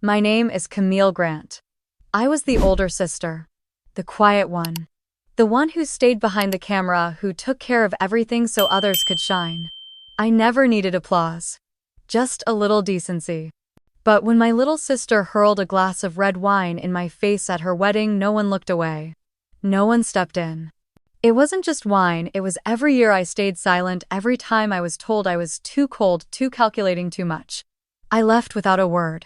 My name is Camille Grant. I was the older sister. The quiet one. The one who stayed behind the camera, who took care of everything so others could shine. I never needed applause. Just a little decency. But when my little sister hurled a glass of red wine in my face at her wedding, no one looked away. No one stepped in. It wasn't just wine, it was every year I stayed silent, every time I was told I was too cold, too calculating, too much. I left without a word.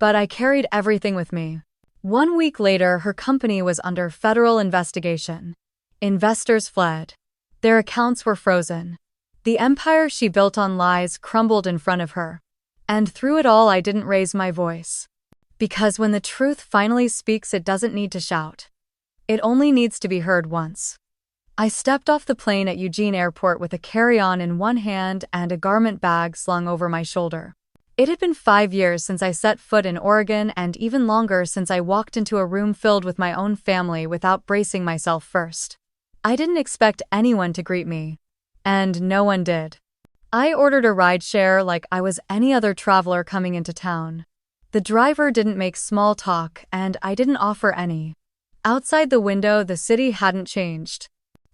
But I carried everything with me. 1 week later, her company was under federal investigation. Investors fled. Their accounts were frozen. The empire she built on lies crumbled in front of her. And through it all, I didn't raise my voice. Because when the truth finally speaks, it doesn't need to shout. It only needs to be heard once. I stepped off the plane at Eugene Airport with a carry-on in one hand and a garment bag slung over my shoulder. It had been 5 years since I set foot in Oregon, and even longer since I walked into a room filled with my own family without bracing myself first. I didn't expect anyone to greet me. And no one did. I ordered a rideshare like I was any other traveler coming into town. The driver didn't make small talk, and I didn't offer any. Outside the window, the city hadn't changed.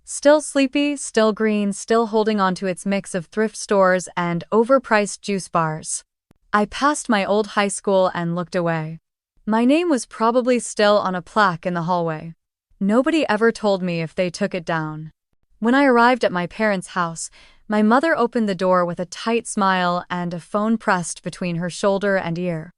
Still sleepy, still green, still holding on to its mix of thrift stores and overpriced juice bars. I passed my old high school and looked away. My name was probably still on a plaque in the hallway. Nobody ever told me if they took it down. When I arrived at my parents' house, my mother opened the door with a tight smile and a phone pressed between her shoulder and ear.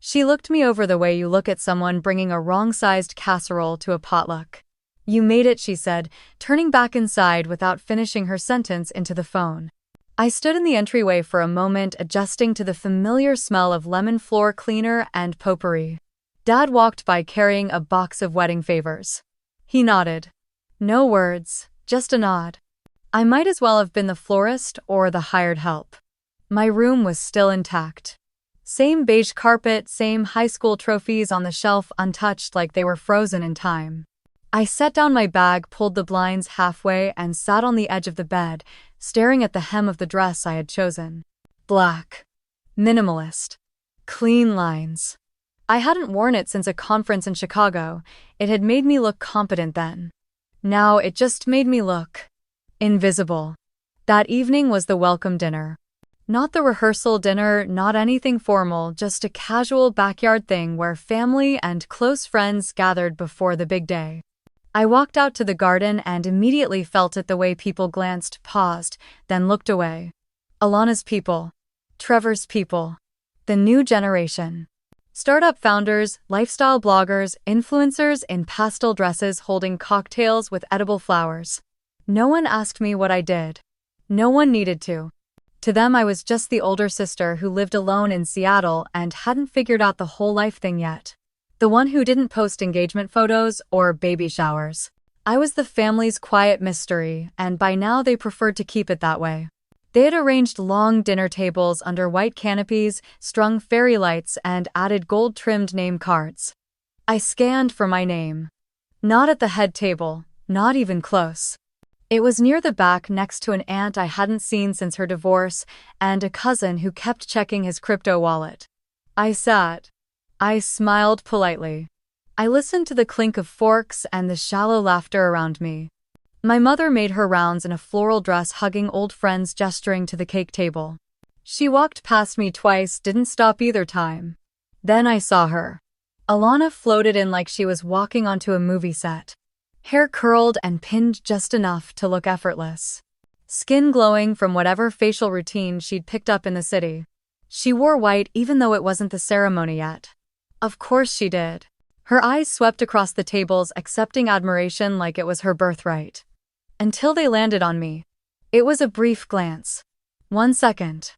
She looked me over the way you look at someone bringing a wrong-sized casserole to a potluck. "You made it," she said, turning back inside without finishing her sentence into the phone. I stood in the entryway for a moment, adjusting to the familiar smell of lemon floor cleaner and potpourri. Dad walked by carrying a box of wedding favors. He nodded. No words, just a nod. I might as well have been the florist or the hired help. My room was still intact. Same beige carpet, same high school trophies on the shelf untouched like they were frozen in time. I set down my bag, pulled the blinds halfway, and sat on the edge of the bed, staring at the hem of the dress I had chosen. Black. Minimalist. Clean lines. I hadn't worn it since a conference in Chicago. It had made me look competent then. Now it just made me look invisible. That evening was the welcome dinner. Not the rehearsal dinner, not anything formal, just a casual backyard thing where family and close friends gathered before the big day. I walked out to the garden and immediately felt it, the way people glanced, paused, then looked away. Alana's people. Trevor's people. The new generation. Startup founders, lifestyle bloggers, influencers in pastel dresses holding cocktails with edible flowers. No one asked me what I did. No one needed to. To them, I was just the older sister who lived alone in Seattle and hadn't figured out the whole life thing yet. The one who didn't post engagement photos or baby showers. I was the family's quiet mystery, and by now they preferred to keep it that way. They had arranged long dinner tables under white canopies, strung fairy lights, and added gold-trimmed name cards. I scanned for my name. Not at the head table, not even close. It was near the back, next to an aunt I hadn't seen since her divorce, and a cousin who kept checking his crypto wallet. I sat. I smiled politely. I listened to the clink of forks and the shallow laughter around me. My mother made her rounds in a floral dress, hugging old friends, gesturing to the cake table. She walked past me twice, didn't stop either time. Then I saw her. Alana floated in like she was walking onto a movie set. Hair curled and pinned just enough to look effortless. Skin glowing from whatever facial routine she'd picked up in the city. She wore white even though it wasn't the ceremony yet. Of course she did. Her eyes swept across the tables, accepting admiration like it was her birthright. Until they landed on me. It was a brief glance. 1 second.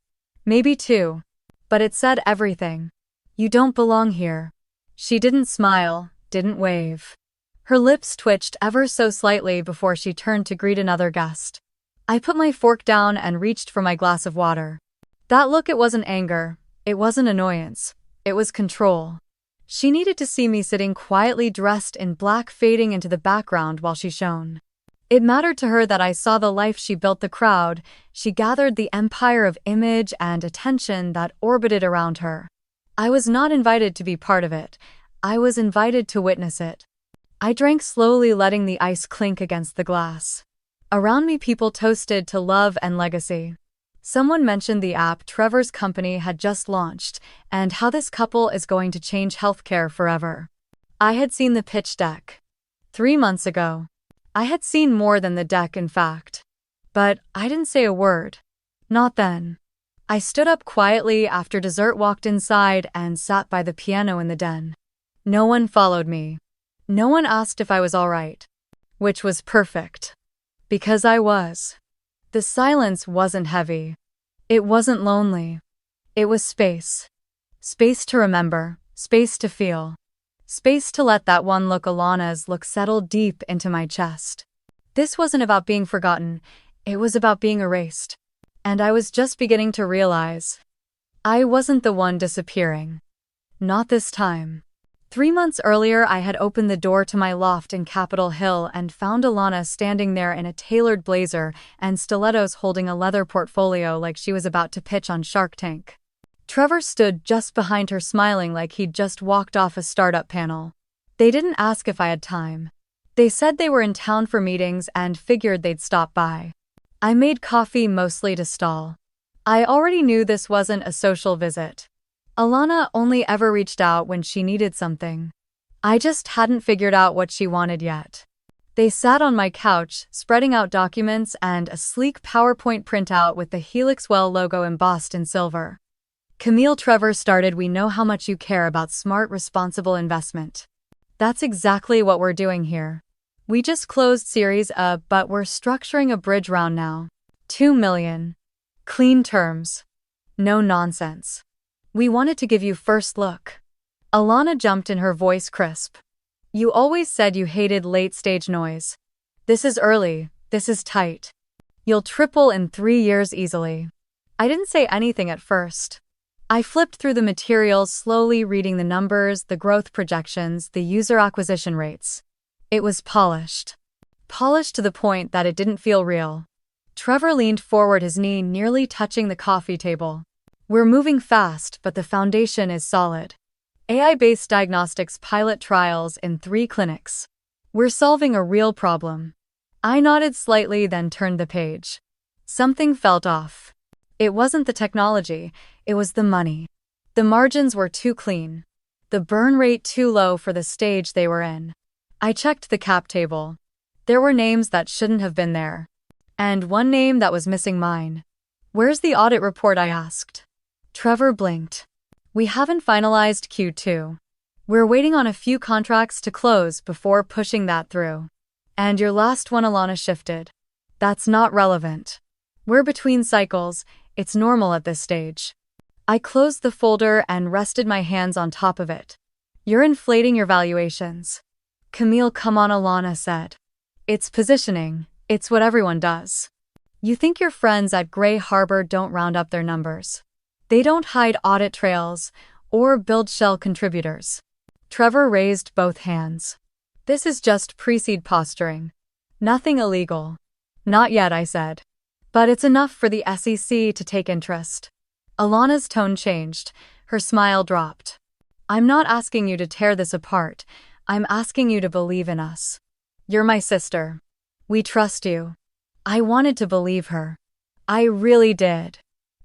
Maybe 2. But it said everything. You don't belong here. She didn't smile, didn't wave. Her lips twitched ever so slightly before she turned to greet another guest. I put my fork down and reached for my glass of water. That look, it wasn't anger. It wasn't annoyance. It was control. She needed to see me sitting quietly, dressed in black, fading into the background while she shone. It mattered to her that I saw the life she built, the crowd. She gathered the empire of image and attention that orbited around her. I was not invited to be part of it. I was invited to witness it. I drank slowly, letting the ice clink against the glass. Around me, people toasted to love and legacy. Someone mentioned the app Trevor's company had just launched, and how this couple is going to change healthcare forever. I had seen the pitch deck 3 months ago. I had seen more than the deck, in fact. But I didn't say a word. Not then. I stood up quietly after dessert, walked inside, and sat by the piano in the den. No one followed me. No one asked if I was all right. Which was perfect. Because I was. The silence wasn't heavy. It wasn't lonely. It was space. Space to remember. Space to feel. Space to let that one look, Alana's look, settle deep into my chest. This wasn't about being forgotten. It was about being erased. And I was just beginning to realize I wasn't the one disappearing. Not this time. 3 months earlier, I had opened the door to my loft in Capitol Hill and found Alana standing there in a tailored blazer and stilettos, holding a leather portfolio like she was about to pitch on Shark Tank. Trevor stood just behind her, smiling like he'd just walked off a startup panel. They didn't ask if I had time. They said they were in town for meetings and figured they'd stop by. I made coffee, mostly to stall. I already knew this wasn't a social visit. Alana only ever reached out when she needed something. I just hadn't figured out what she wanted yet. They sat on my couch, spreading out documents and a sleek PowerPoint printout with the Helixwell logo embossed in silver. Camille, Trevor started, "We know how much you care about smart, responsible investment. That's exactly what we're doing here. We just closed Series A, but we're structuring a bridge round now. 2 million. Clean terms. No nonsense. We wanted to give you first look." Alana jumped in, her voice crisp. "You always said you hated late-stage noise. This is early, this is tight. You'll triple in 3 years easily." I didn't say anything at first. I flipped through the materials, slowly reading the numbers, the growth projections, the user acquisition rates. It was polished. Polished to the point that it didn't feel real. Trevor leaned forward, his knee nearly touching the coffee table. "We're moving fast, but the foundation is solid. AI-based diagnostics pilot trials in 3 clinics. We're solving a real problem." I nodded slightly, then turned the page. Something felt off. It wasn't the technology, it was the money. The margins were too clean. The burn rate too low for the stage they were in. I checked the cap table. There were names that shouldn't have been there. And one name that was missing: mine. "Where's the audit report?" I asked. Trevor blinked. "We haven't finalized Q2. We're waiting on a few contracts to close before pushing that through. And your last one," Alana shifted. "That's not relevant. We're between cycles, it's normal at this stage." I closed the folder and rested my hands on top of it. "You're inflating your valuations." "Camille, come on," Alana said. "It's positioning, it's what everyone does. You think your friends at Gray Harbor don't round up their numbers? They don't hide audit trails or build shell contributors." Trevor raised both hands. "This is just pre-seed posturing. Nothing illegal." "Not yet," I said. "But it's enough for the SEC to take interest." Alana's tone changed. Her smile dropped. "I'm not asking you to tear this apart. I'm asking you to believe in us. You're my sister. We trust you." I wanted to believe her. I really did.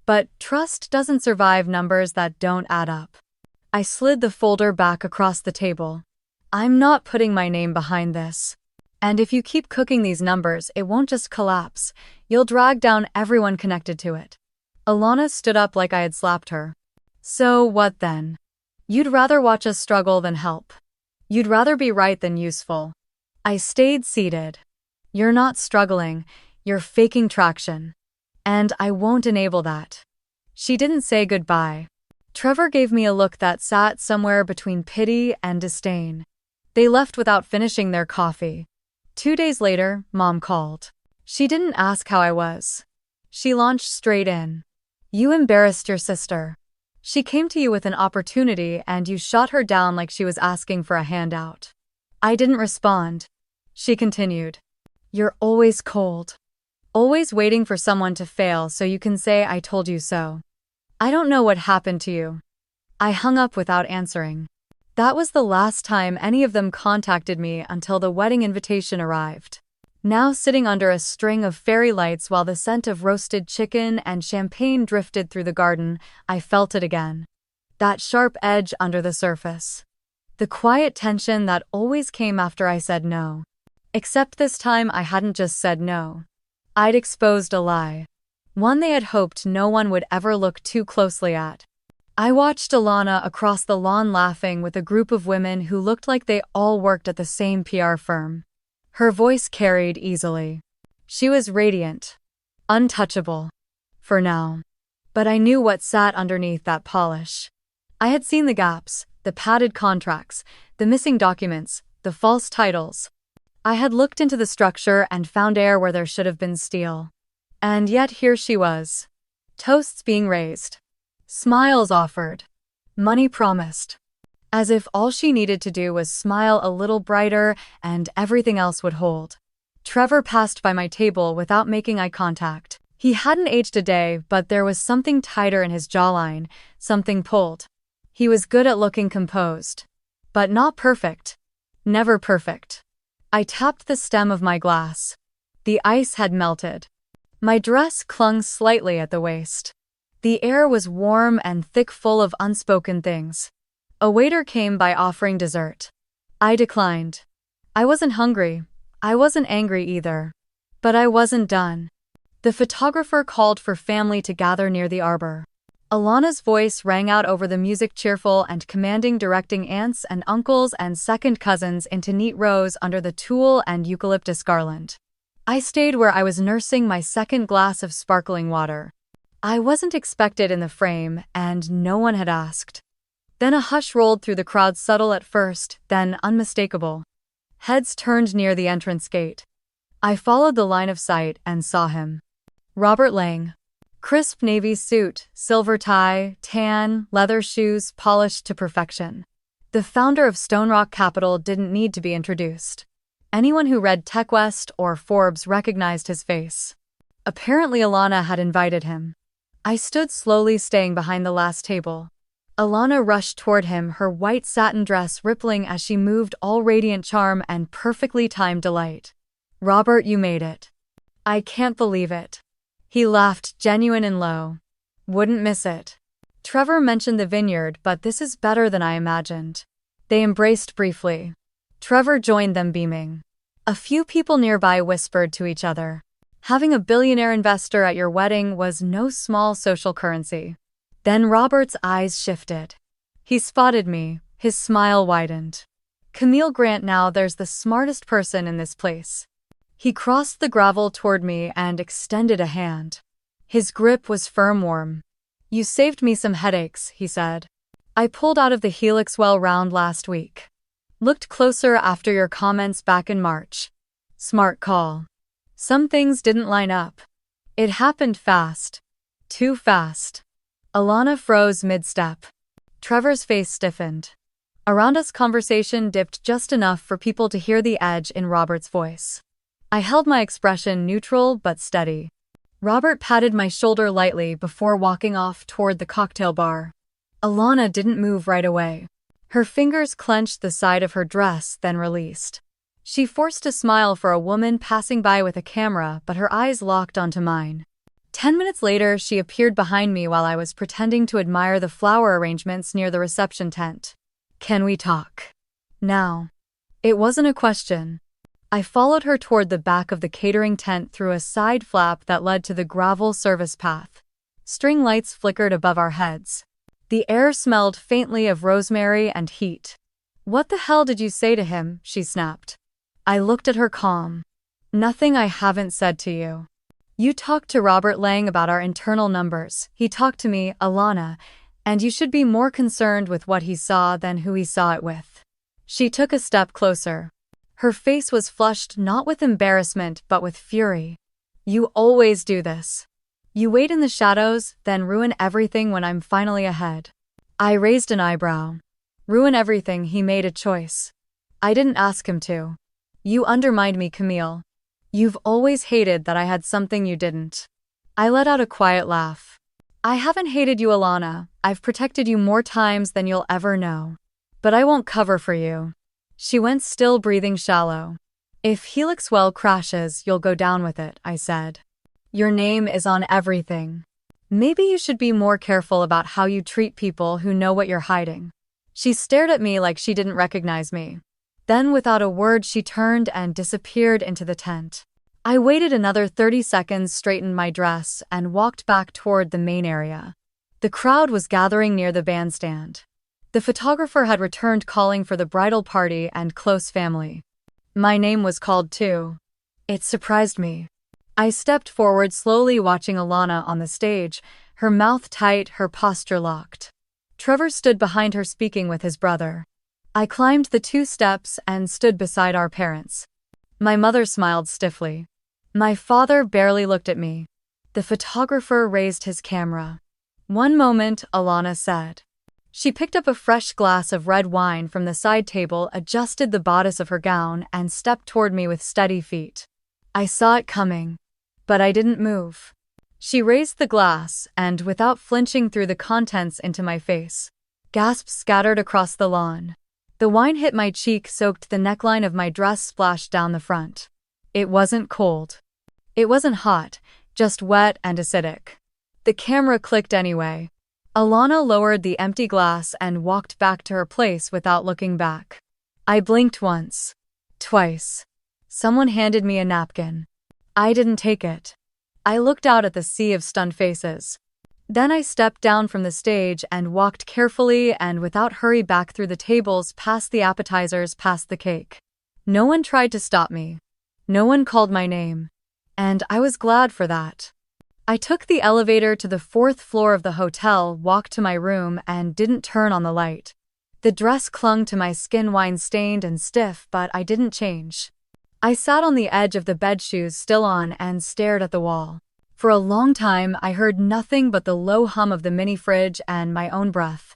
But trust doesn't survive numbers that don't add up. I slid the folder back across the table. "I'm not putting my name behind this. And if you keep cooking these numbers, it won't just collapse. You'll drag down everyone connected to it." Alana stood up like I had slapped her. "So what then? You'd rather watch us struggle than help. You'd rather be right than useful." I stayed seated. "You're not struggling, you're faking traction. And I won't enable that." She didn't say goodbye. Trevor gave me a look that sat somewhere between pity and disdain. They left without finishing their coffee. 2 days later, Mom called. She didn't ask how I was. She launched straight in. "You embarrassed your sister. She came to you with an opportunity and you shot her down like she was asking for a handout." I didn't respond. She continued. "You're always cold. Always waiting for someone to fail so you can say I told you so. I don't know what happened to you. I hung up without answering. That was the last time any of them contacted me until the wedding invitation arrived. Now sitting under a string of fairy lights while the scent of roasted chicken and champagne drifted through the garden, I felt it again. That sharp edge under the surface. The quiet tension that always came after I said no. Except this time I hadn't just said no. I'd exposed a lie. One they had hoped no one would ever look too closely at. I watched Alana across the lawn laughing with a group of women who looked like they all worked at the same PR firm. Her voice carried easily. She was radiant. Untouchable. For now. But I knew what sat underneath that polish. I had seen the gaps, the padded contracts, the missing documents, the false titles. I had looked into the structure and found air where there should have been steel. And yet here she was. Toasts being raised. Smiles offered. Money promised. As if all she needed to do was smile a little brighter and everything else would hold. Trevor passed by my table without making eye contact. He hadn't aged a day, but there was something tighter in his jawline, something pulled. He was good at looking composed. But not perfect. Never perfect. I tapped the stem of my glass. The ice had melted. My dress clung slightly at the waist. The air was warm and thick, full of unspoken things. A waiter came by offering dessert. I declined. I wasn't hungry. I wasn't angry either. But I wasn't done. The photographer called for family to gather near the arbor. Alana's voice rang out over the music, cheerful and commanding, directing aunts and uncles and second cousins into neat rows under the tulle and eucalyptus garland. I stayed where I was nursing my second glass of sparkling water. I wasn't expected in the frame, and no one had asked. Then a hush rolled through the crowd, subtle at first, then unmistakable. Heads turned near the entrance gate. I followed the line of sight and saw him. Robert Lang. Crisp navy suit, silver tie, tan, leather shoes polished to perfection. The founder of Stone Rock Capital didn't need to be introduced. Anyone who read TechWest or Forbes recognized his face. Apparently Alana had invited him. I stood slowly, staying behind the last table. Alana rushed toward him, her white satin dress rippling as she moved, all radiant charm and perfectly timed delight. "Robert, you made it." "I can't believe it." He laughed, genuine and low. "Wouldn't miss it." Trevor mentioned the vineyard, but this is better than I imagined. They embraced briefly. Trevor joined them, beaming. A few people nearby whispered to each other. Having a billionaire investor at your wedding was no small social currency. Then Robert's eyes shifted. He spotted me, his smile widened. "Camille Grant, now there's the smartest person in this place." He crossed the gravel toward me and extended a hand. His grip was firm, warm. "You saved me some headaches," he said. "I pulled out of the Helix well round last week. Looked closer after your comments back in March. Smart call. Some things didn't line up. It happened fast. Too fast." Alana froze mid-step. Trevor's face stiffened. Around us, conversation dipped just enough for people to hear the edge in Robert's voice. I held my expression neutral but steady. Robert patted my shoulder lightly before walking off toward the cocktail bar. Alana didn't move right away. Her fingers clenched the side of her dress, then released. She forced a smile for a woman passing by with a camera, but her eyes locked onto mine. 10 minutes later, she appeared behind me while I was pretending to admire the flower arrangements near the reception tent. "Can we talk now?" It wasn't a question. I followed her toward the back of the catering tent through a side flap that led to the gravel service path. String lights flickered above our heads. The air smelled faintly of rosemary and heat. "What the hell did you say to him?" she snapped. I looked at her, calm. "Nothing I haven't said to you. You talked to Robert Lang about our internal numbers. He talked to me, Alana, and you should be more concerned with what he saw than who he saw it with." She took a step closer. Her face was flushed not with embarrassment but with fury. "You always do this. You wait in the shadows, then ruin everything when I'm finally ahead." I raised an eyebrow. "Ruin everything?" He made a choice. I didn't ask him to. "You undermined me, Camille. You've always hated that I had something you didn't." I let out a quiet laugh. I haven't hated you, Alana. I've protected you more times than you'll ever know. But I won't cover for you. She went, still breathing shallow. If Helix well crashes, you'll go down with it, I said. Your name is on everything. Maybe you should be more careful about how you treat people who know what you're hiding. She stared at me like she didn't recognize me. Then, without a word, she turned and disappeared into the tent. I waited another 30 seconds, straightened my dress, and walked back toward the main area. The crowd was gathering near the bandstand. The photographer had returned, calling for the bridal party and close family. My name was called too. It surprised me. I stepped forward slowly, watching Alana on the stage, her mouth tight, her posture locked. Trevor stood behind her, speaking with his brother. I climbed the 2 steps and stood beside our parents. My mother smiled stiffly. My father barely looked at me. The photographer raised his camera. One moment, Alana said. She picked up a fresh glass of red wine from the side table, adjusted the bodice of her gown, and stepped toward me with steady feet. I saw it coming, but I didn't move. She raised the glass and, without flinching, threw the contents into my face. Gasps scattered across the lawn. The wine hit my cheek, soaked the neckline of my dress, splashed down the front. It wasn't cold. It wasn't hot, just wet and acidic. The camera clicked anyway. Alana lowered the empty glass and walked back to her place without looking back. I blinked once. Twice. Someone handed me a napkin. I didn't take it. I looked out at the sea of stunned faces. Then I stepped down from the stage and walked carefully and without hurry back through the tables, past the appetizers, past the cake. No one tried to stop me. No one called my name. And I was glad for that. I took the elevator to the 4th floor of the hotel, walked to my room, and didn't turn on the light. The dress clung to my skin, wine-stained and stiff, but I didn't change. I sat on the edge of the bed, shoes still on, and stared at the wall. For a long time, I heard nothing but the low hum of the mini fridge and my own breath.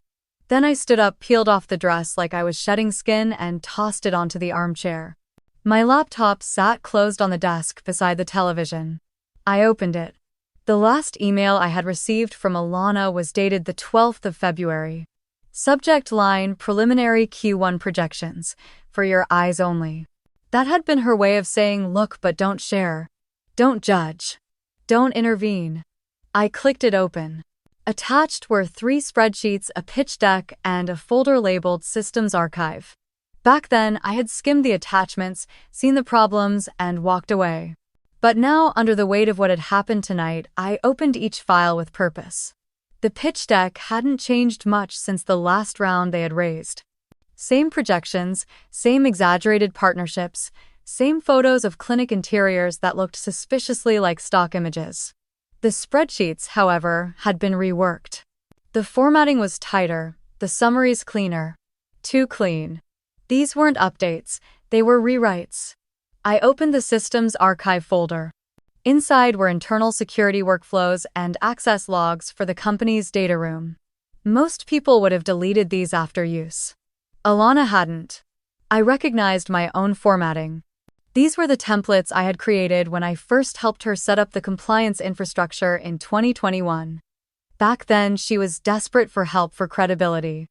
Then I stood up, peeled off the dress like I was shedding skin, and tossed it onto the armchair. My laptop sat closed on the desk beside the television. I opened it. The last email I had received from Alana was dated the 12th of February. Subject line: preliminary Q1 projections, for your eyes only. That had been her way of saying, look but don't share. Don't judge. Don't intervene. I clicked it open. Attached were 3 spreadsheets, a pitch deck, and a folder labeled Systems Archive. Back then, I had skimmed the attachments, seen the problems, and walked away. But now, under the weight of what had happened tonight, I opened each file with purpose. The pitch deck hadn't changed much since the last round they had raised. Same projections, same exaggerated partnerships, same photos of clinic interiors that looked suspiciously like stock images. The spreadsheets, however, had been reworked. The formatting was tighter, the summaries cleaner. Too clean. These weren't updates, they were rewrites. I opened the Systems Archive folder. Inside were internal security workflows and access logs for the company's data room. Most people would have deleted these after use. Alana hadn't. I recognized my own formatting. These were the templates I had created when I first helped her set up the compliance infrastructure in 2021. Back then, she was desperate for help, for credibility.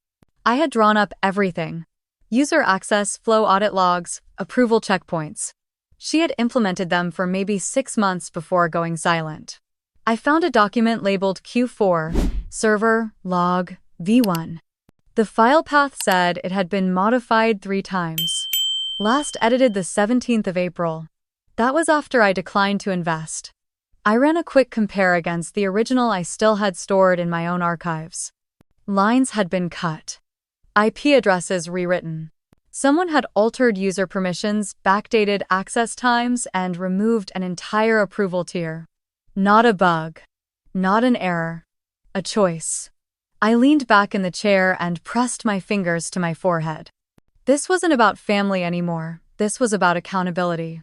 I had drawn up everything. User access, flow audit logs, approval checkpoints. She had implemented them for maybe 6 months before going silent. I found a document labeled Q4, server, log, V1. The file path said it had been modified 3 times. Last edited the 17th of April. That was after I declined to invest. I ran a quick compare against the original I still had stored in my own archives. Lines had been cut. IP addresses rewritten. Someone had altered user permissions, backdated access times, and removed an entire approval tier. Not a bug. Not an error. A choice. I leaned back in the chair and pressed my fingers to my forehead. This wasn't about family anymore. This was about accountability.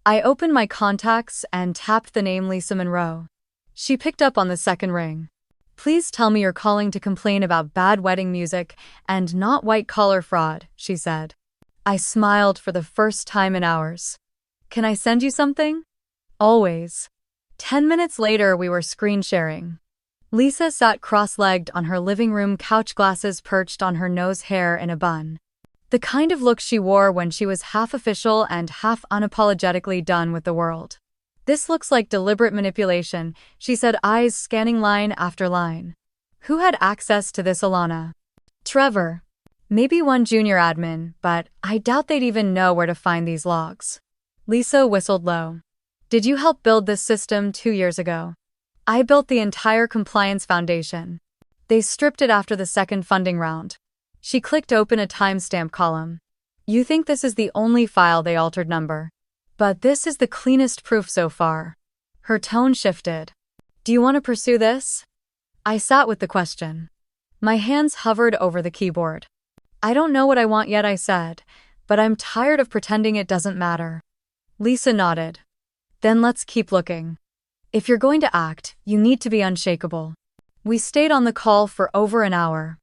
I opened my contacts and tapped the name Lisa Monroe. She picked up on the second ring. Please tell me you're calling to complain about bad wedding music and not white-collar fraud, she said. I smiled for the first time in hours. Can I send you something? Always. 10 minutes later, we were screen sharing. Lisa sat cross-legged on her living room couch, glasses perched on her nose, hair in a bun. The kind of look she wore when she was half official and half unapologetically done with the world. "This looks like deliberate manipulation," she said, eyes scanning line after line. "Who had access to this, Alana?" "Trevor. Maybe one junior admin, but I doubt they'd even know where to find these logs." Lisa whistled low. "Did you help build this system 2 years ago?" "I built the entire compliance foundation. They stripped it after the second funding round." She clicked open a timestamp column. "You think this is the only file they altered, number? But this is the cleanest proof so far." Her tone shifted. "Do you want to pursue this?" I sat with the question. My hands hovered over the keyboard. "I don't know what I want yet," I said, "but I'm tired of pretending it doesn't matter." Lisa nodded. "Then let's keep looking. If you're going to act, you need to be unshakable." We stayed on the call for over an hour.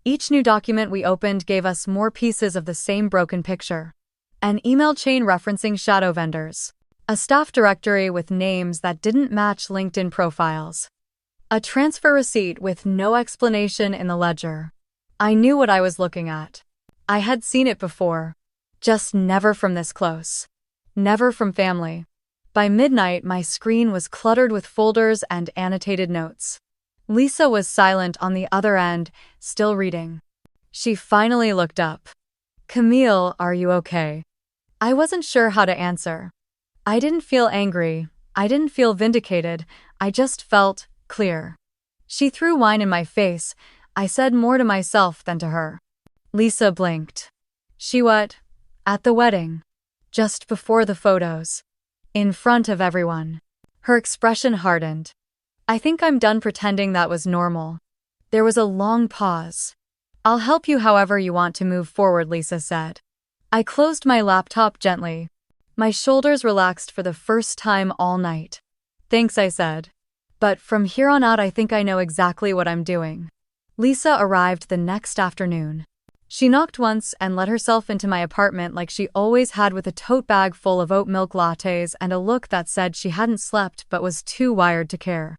Each new document we opened gave us more pieces of the same broken picture. An email chain referencing shadow vendors. A staff directory with names that didn't match LinkedIn profiles. A transfer receipt with no explanation in the ledger. I knew what I was looking at. I had seen it before. Just never from this close. Never from family. By midnight, my screen was cluttered with folders and annotated notes. Lisa was silent on the other end, still reading. She finally looked up. "Camille, are you okay?" I wasn't sure how to answer. I didn't feel angry. I didn't feel vindicated. I just felt clear. She threw wine in my face. I said more to myself than to her. Lisa blinked. "She what? At the wedding. Just before the photos. In front of everyone." Her expression hardened. "I think I'm done pretending that was normal." There was a long pause. "I'll help you however you want to move forward," Lisa said. I closed my laptop gently. My shoulders relaxed for the first time all night. "Thanks," I said. "But from here on out I think I know exactly what I'm doing." Lisa arrived the next afternoon. She knocked once and let herself into my apartment like she always had, with a tote bag full of oat milk lattes and a look that said she hadn't slept but was too wired to care.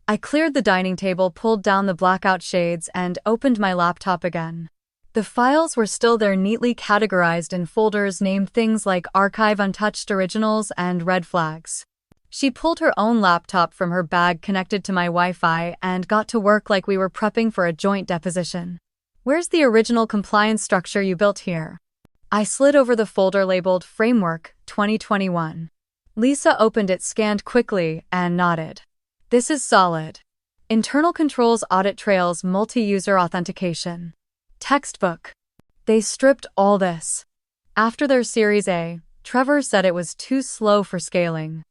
I cleared the dining table, pulled down the blackout shades, and opened my laptop again. The files were still there, neatly categorized in folders named things like Archive, Untouched Originals, and Red Flags. She pulled her own laptop from her bag, connected to my Wi-Fi, and got to work like we were prepping for a joint deposition. "Where's the original compliance structure you built here?" I slid over the folder labeled Framework 2021. Lisa opened it, scanned quickly, and nodded. "This is solid. Internal controls, audit trails, multi-user authentication. Textbook." They stripped all this. After their Series A, Trevor said it was too slow for scaling.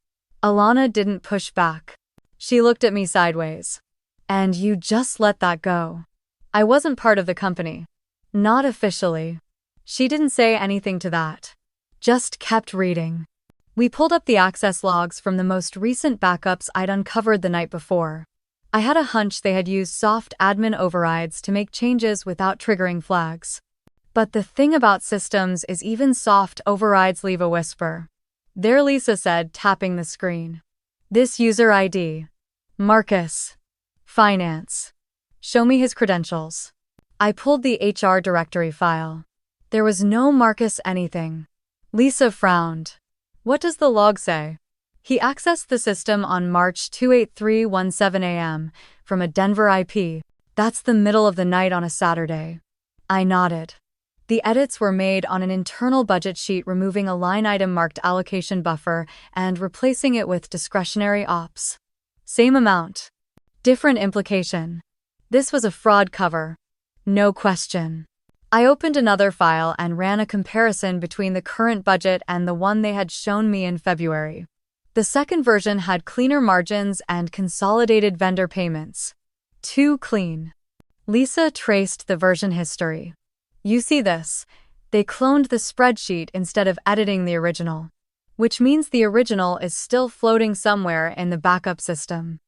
Alana didn't push back. She looked at me sideways. "And you just let that go?" "I wasn't part of the company. Not officially." She didn't say anything to that. Just kept reading. We pulled up the access logs from the most recent backups I'd uncovered the night before. I had a hunch they had used soft admin overrides to make changes without triggering flags. But the thing about systems is even soft overrides leave a whisper. "There," Lisa said, tapping the screen. "This user ID. Marcus. Finance. Show me his credentials." I pulled the HR directory file. There was no Marcus anything. Lisa frowned. "What does the log say?" "He accessed the system on March 2/8/317 a.m. from a Denver IP. That's the middle of the night on a Saturday." I nodded. The edits were made on an internal budget sheet, removing a line item marked allocation buffer and replacing it with discretionary ops. Same amount. Different implication. This was a fraud cover. No question. I opened another file and ran a comparison between the current budget and the one they had shown me in February. The second version had cleaner margins and consolidated vendor payments. Too clean. Lisa traced the version history. "You see this? They cloned the spreadsheet instead of editing the original. Which means the original is still floating somewhere in the backup system."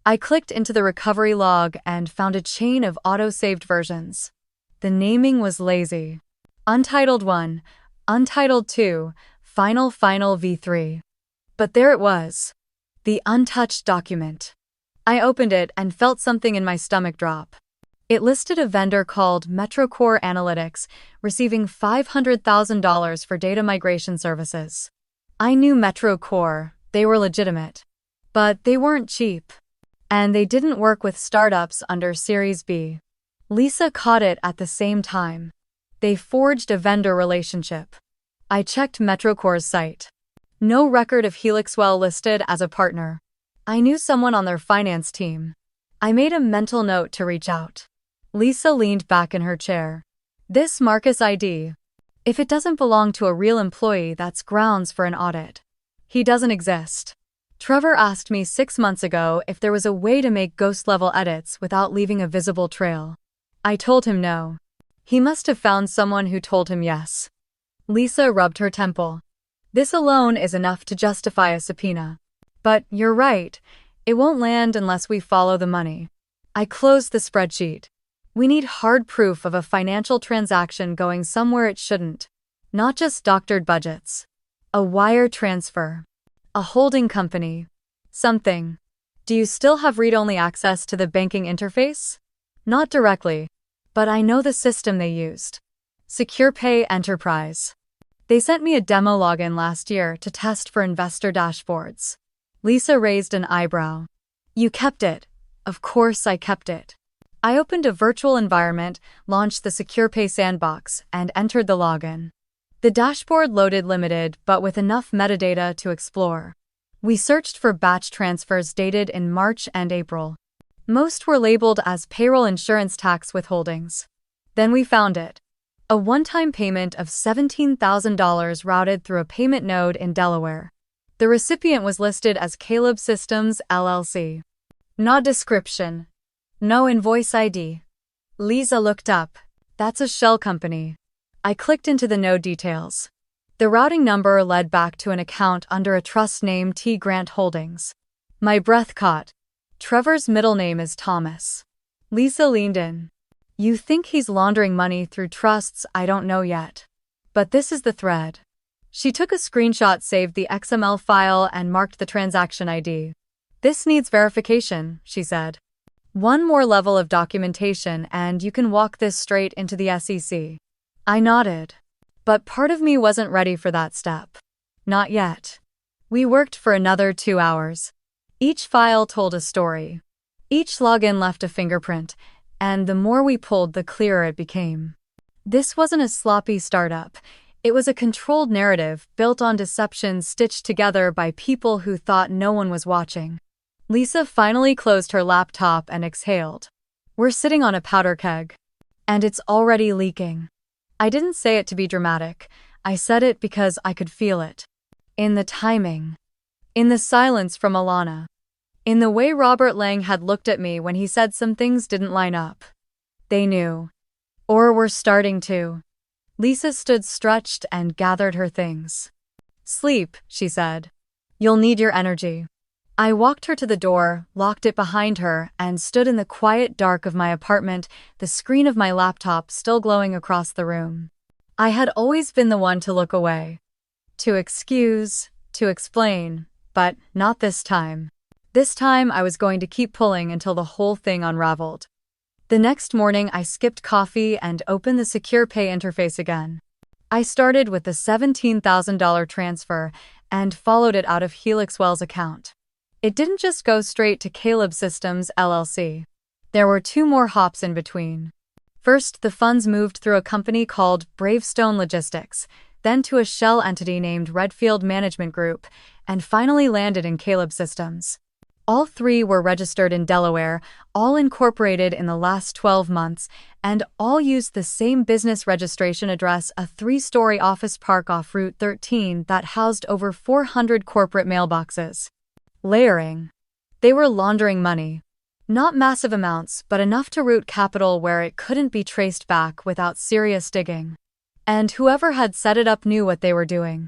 I clicked into the recovery log and found a chain of auto-saved versions. The naming was lazy. Untitled 1, Untitled 2, Final V3. But there it was. The untouched document. I opened it and felt something in my stomach drop. It listed a vendor called Metrocore Analytics, receiving $500,000 for data migration services. I knew Metrocore, they were legitimate. But they weren't cheap. And they didn't work with startups under Series B. Lisa caught it at the same time. They forged a vendor relationship. I checked Metrocore's site. No record of Helixwell listed as a partner. I knew someone on their finance team. I made a mental note to reach out. Lisa leaned back in her chair. This Marcus ID. If it doesn't belong to a real employee, that's grounds for an audit. He doesn't exist. Trevor asked me 6 months ago if there was a way to make ghost-level edits without leaving a visible trail. I told him no. He must have found someone who told him yes. Lisa rubbed her temple. This alone is enough to justify a subpoena. But you're right, it won't land unless we follow the money. I closed the spreadsheet. We need hard proof of a financial transaction going somewhere it shouldn't. Not just doctored budgets. A wire transfer. A holding company. Something. Do you still have read-only access to the banking interface? Not directly. But I know the system they used. SecurePay Enterprise. They sent me a demo login last year to test for investor dashboards. Lisa raised an eyebrow. You kept it. Of course I kept it. I opened a virtual environment, launched the SecurePay sandbox, and entered the login. The dashboard loaded limited but with enough metadata to explore. We searched for batch transfers dated in March and April. Most were labeled as payroll insurance tax withholdings. Then we found it. A one-time payment of $17,000 routed through a payment node in Delaware. The recipient was listed as Caleb Systems, LLC. No description. No invoice ID. Lisa looked up. That's a shell company. I clicked into the node details. The routing number led back to an account under a trust name T. Grant Holdings. My breath caught. Trevor's middle name is Thomas. Lisa leaned in. You think he's laundering money through trusts? I don't know yet. But this is the thread. She took a screenshot, saved the XML file, and marked the transaction ID. This needs verification, she said. One more level of documentation and you can walk this straight into the SEC. I nodded. But part of me wasn't ready for that step. Not yet. We worked for another 2 hours. Each file told a story. Each login left a fingerprint, and the more we pulled, the clearer it became. This wasn't a sloppy startup. It was a controlled narrative built on deception stitched together by people who thought no one was watching. Lisa finally closed her laptop and exhaled. We're sitting on a powder keg. And it's already leaking. I didn't say it to be dramatic. I said it because I could feel it. In the timing. In the silence from Alana. In the way Robert Lang had looked at me when he said some things didn't line up. They knew. Or were starting to. Lisa stood stretched and gathered her things. Sleep, she said. You'll need your energy. I walked her to the door, locked it behind her, and stood in the quiet dark of my apartment, the screen of my laptop still glowing across the room. I had always been the one to look away. To excuse, to explain, but not this time. This time I was going to keep pulling until the whole thing unraveled. The next morning I skipped coffee and opened the SecurePay interface again. I started with the $17,000 transfer and followed it out of Helixwell's account. It didn't just go straight to Caleb Systems, LLC. There were 2 more hops in between. First, the funds moved through a company called Bravestone Logistics, then to a shell entity named Redfield Management Group, and finally landed in Caleb Systems. All 3 were registered in Delaware, all incorporated in the last 12 months, and all used the same business registration address, a 3-story office park off Route 13 that housed over 400 corporate mailboxes. Layering. They were laundering money. Not massive amounts, but enough to root capital where it couldn't be traced back without serious digging. And whoever had set it up knew what they were doing.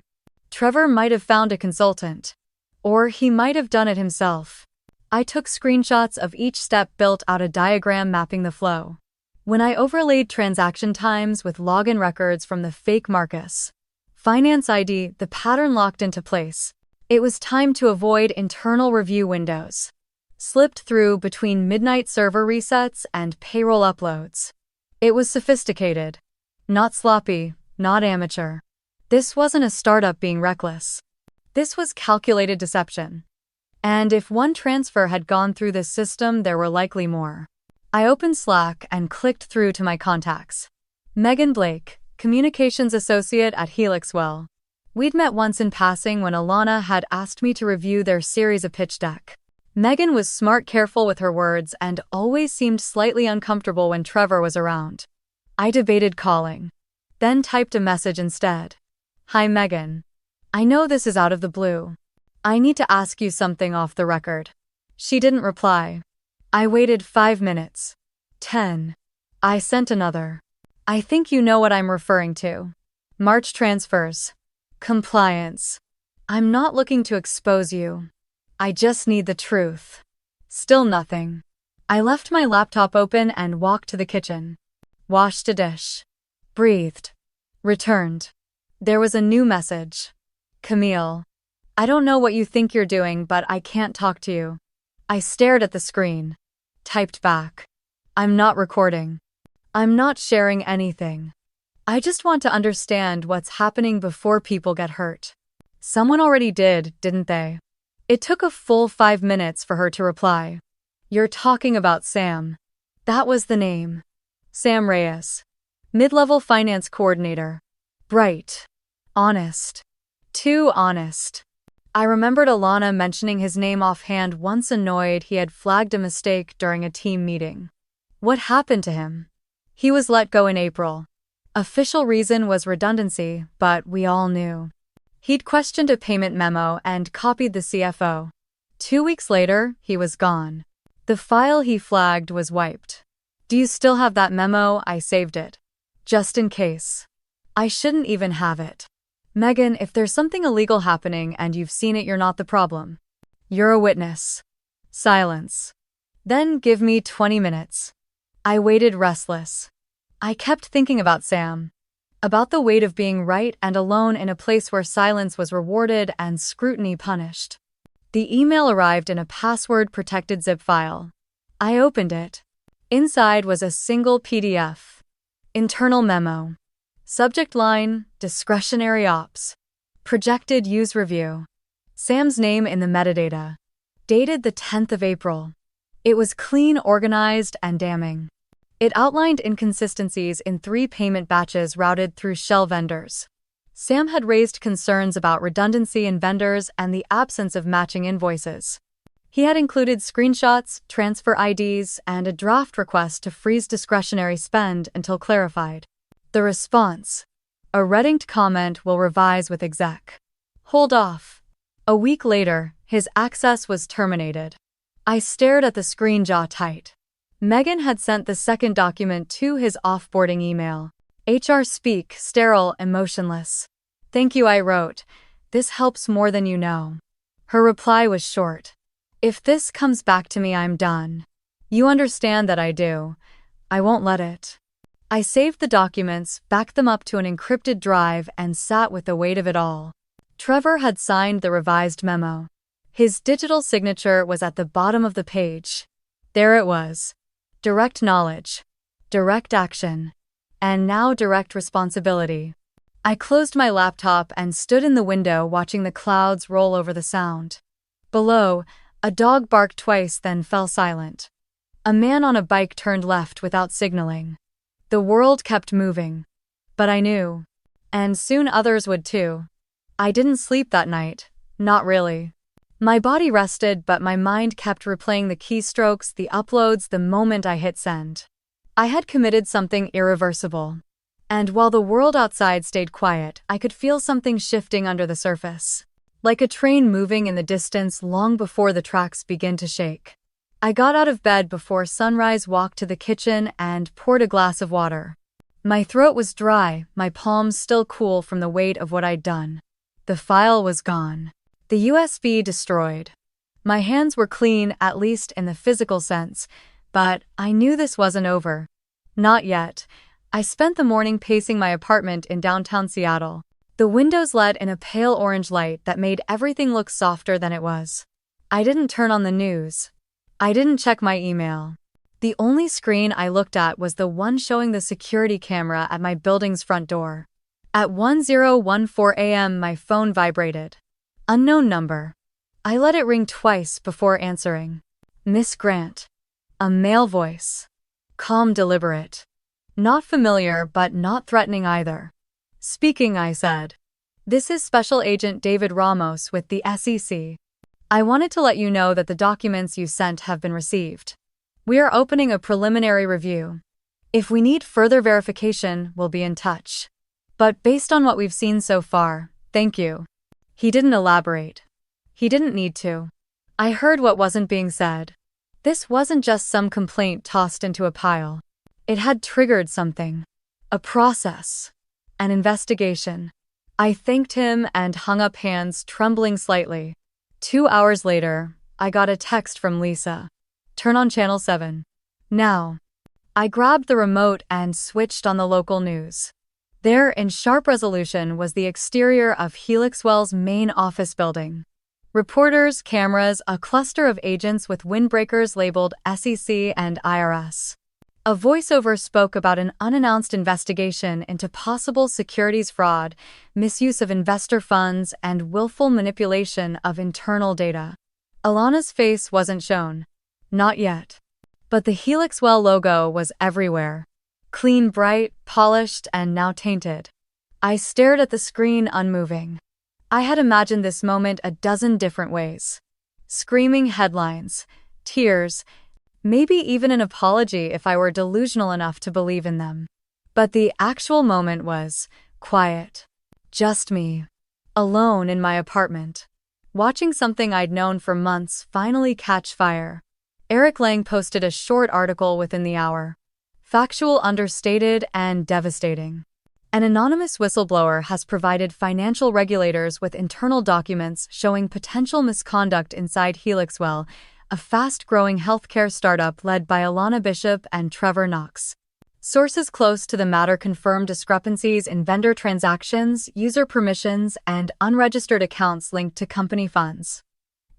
Trevor might have found a consultant. Or he might have done it himself. I took screenshots of each step, built out a diagram mapping the flow. When I overlaid transaction times with login records from the fake Marcus Finance ID, the pattern locked into place. It was time to avoid internal review windows. slipped through between midnight server resets and payroll uploads. It was sophisticated. Not sloppy, not amateur. This wasn't a startup being reckless. This was calculated deception. And if one transfer had gone through this system, there were likely more. I opened Slack and clicked through to my contacts. Megan Blake, Communications Associate at Helixwell. We'd met once in passing when Alana had asked me to review their series of pitch deck. Megan was smart, careful with her words, and always seemed slightly uncomfortable when Trevor was around. I debated calling, then typed a message instead. Hi Megan. I know this is out of the blue. I need to ask you something off the record. She didn't reply. I waited 5 minutes. 10. I sent another. I think you know what I'm referring to. March transfers. Compliance. I'm not looking to expose you. I just need the truth. Still nothing. I left my laptop open and walked to the kitchen. Washed a dish. Breathed. Returned. There was a new message. Camille. I don't know what you think you're doing, but I can't talk to you. I stared at the screen. Typed back. I'm not recording. I'm not sharing anything. I just want to understand what's happening before people get hurt. Someone already did, didn't they? It took a full 5 minutes for her to reply. You're talking about Sam. That was the name. Sam Reyes. Mid-level finance coordinator. Bright. Honest. Too honest. I remembered Alana mentioning his name offhand once, annoyed he had flagged a mistake during a team meeting. What happened to him? He was let go in April. Official reason was redundancy, but we all knew. He'd questioned a payment memo and copied the CFO. 2 weeks later, he was gone. The file he flagged was wiped. Do you still have that memo? I saved it. Just in case. I shouldn't even have it. Megan, if there's something illegal happening and you've seen it, you're not the problem. You're a witness. Silence. Then give me 20 minutes. I waited, restless. I kept thinking about Sam. About the weight of being right and alone in a place where silence was rewarded and scrutiny punished. The email arrived in a password-protected zip file. I opened it. Inside was a single PDF. Internal memo. Subject line, discretionary ops. Projected use review. Sam's name in the metadata. Dated the 10th of April. It was clean, organized, and damning. It outlined inconsistencies in 3 payment batches routed through shell vendors. Sam had raised concerns about redundancy in vendors and the absence of matching invoices. He had included screenshots, transfer IDs, and a draft request to freeze discretionary spend until clarified. The response. A red-inked comment, will revise with exec. Hold off. A week later, his access was terminated. I stared at the screen, jaw tight. Megan had sent the second document to his offboarding email. HR speak, sterile, emotionless. Thank you, I wrote. This helps more than you know. Her reply was short. If this comes back to me, I'm done. You understand that I do. I won't let it. I saved the documents, backed them up to an encrypted drive, and sat with the weight of it all. Trevor had signed the revised memo. His digital signature was at the bottom of the page. There it was. Direct knowledge. Direct action. And now direct responsibility. I closed my laptop and stood in the window watching the clouds roll over the sound. Below, a dog barked twice, then fell silent. A man on a bike turned left without signaling. The world kept moving. But I knew. And soon others would too. I didn't sleep that night. Not really. My body rested, but my mind kept replaying the keystrokes, the uploads, the moment I hit send. I had committed something irreversible. And while the world outside stayed quiet, I could feel something shifting under the surface. Like a train moving in the distance long before the tracks begin to shake. I got out of bed before sunrise, walked to the kitchen, and poured a glass of water. My throat was dry, my palms still cool from the weight of what I'd done. The file was gone. The USB destroyed. My hands were clean, at least in the physical sense, but I knew this wasn't over. Not yet. I spent the morning pacing my apartment in downtown Seattle. The windows let in a pale orange light that made everything look softer than it was. I didn't turn on the news. I didn't check my email. The only screen I looked at was the one showing the security camera at my building's front door. At 10:14 a.m., my phone vibrated. Unknown number. I let it ring twice before answering. Miss Grant. A male voice. Calm, deliberate. Not familiar, but not threatening either. Speaking, I said. This is Special Agent David Ramos with the SEC. I wanted to let you know that the documents you sent have been received. We are opening a preliminary review. If we need further verification, we'll be in touch. But based on what we've seen so far, thank you. He didn't elaborate. He didn't need to. I heard what wasn't being said. This wasn't just some complaint tossed into a pile. It had triggered something. A process. An investigation. I thanked him and hung up hands, trembling slightly. 2 hours later, I got a text from Lisa. Turn on Channel 7. Now. I grabbed the remote and switched on the local news. There, in sharp resolution, was the exterior of Helixwell's main office building. Reporters, cameras, a cluster of agents with windbreakers labeled SEC and IRS. A voiceover spoke about an unannounced investigation into possible securities fraud, misuse of investor funds, and willful manipulation of internal data. Alana's face wasn't shown. Not yet. But the Helixwell logo was everywhere. Clean, bright, polished, and now tainted. I stared at the screen, unmoving. I had imagined this moment a dozen different ways. Screaming headlines, tears, maybe even an apology if I were delusional enough to believe in them. But the actual moment was quiet. Just me. Alone in my apartment. Watching something I'd known for months finally catch fire. Eric Lang posted a short article within the hour. Factual, understated, and devastating. An anonymous whistleblower has provided financial regulators with internal documents showing potential misconduct inside Helixwell, a fast-growing healthcare startup led by Alana Bishop and Trevor Knox. Sources close to the matter confirmed discrepancies in vendor transactions, user permissions, and unregistered accounts linked to company funds.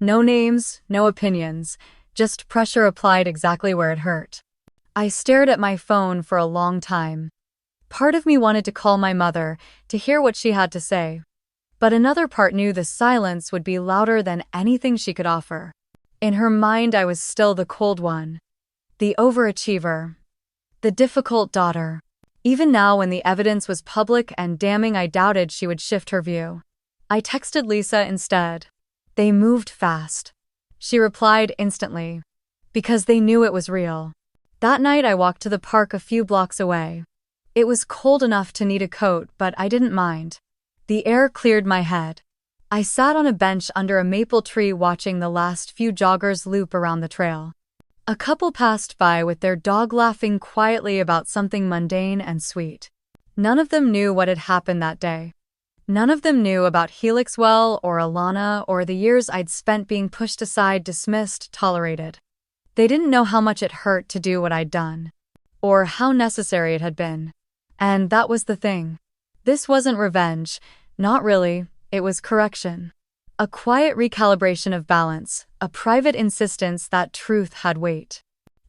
No names, no opinions, just pressure applied exactly where it hurt. I stared at my phone for a long time. Part of me wanted to call my mother to hear what she had to say. But another part knew the silence would be louder than anything she could offer. In her mind, I was still the cold one. The overachiever. The difficult daughter. Even now, when the evidence was public and damning, I doubted she would shift her view. I texted Lisa instead. They moved fast. She replied instantly. Because they knew it was real. That night, I walked to the park a few blocks away. It was cold enough to need a coat, but I didn't mind. The air cleared my head. I sat on a bench under a maple tree watching the last few joggers loop around the trail. A couple passed by with their dog laughing quietly about something mundane and sweet. None of them knew what had happened that day. None of them knew about Helixwell or Alana or the years I'd spent being pushed aside, dismissed, tolerated. They didn't know how much it hurt to do what I'd done. Or how necessary it had been. And that was the thing. This wasn't revenge. Not really. It was correction. A quiet recalibration of balance, a private insistence that truth had weight.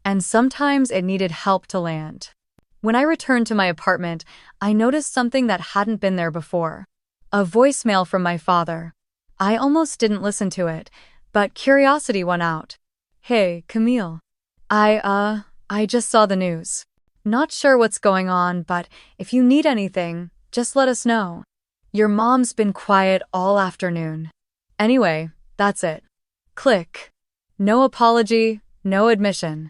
And sometimes it needed help to land. When I returned to my apartment, I noticed something that hadn't been there before. A voicemail from my father. I almost didn't listen to it, but curiosity won out. Hey, Camille. I just saw the news. Not sure what's going on, but if you need anything, just let us know. Your mom's been quiet all afternoon. Anyway, that's it. Click. No apology, no admission.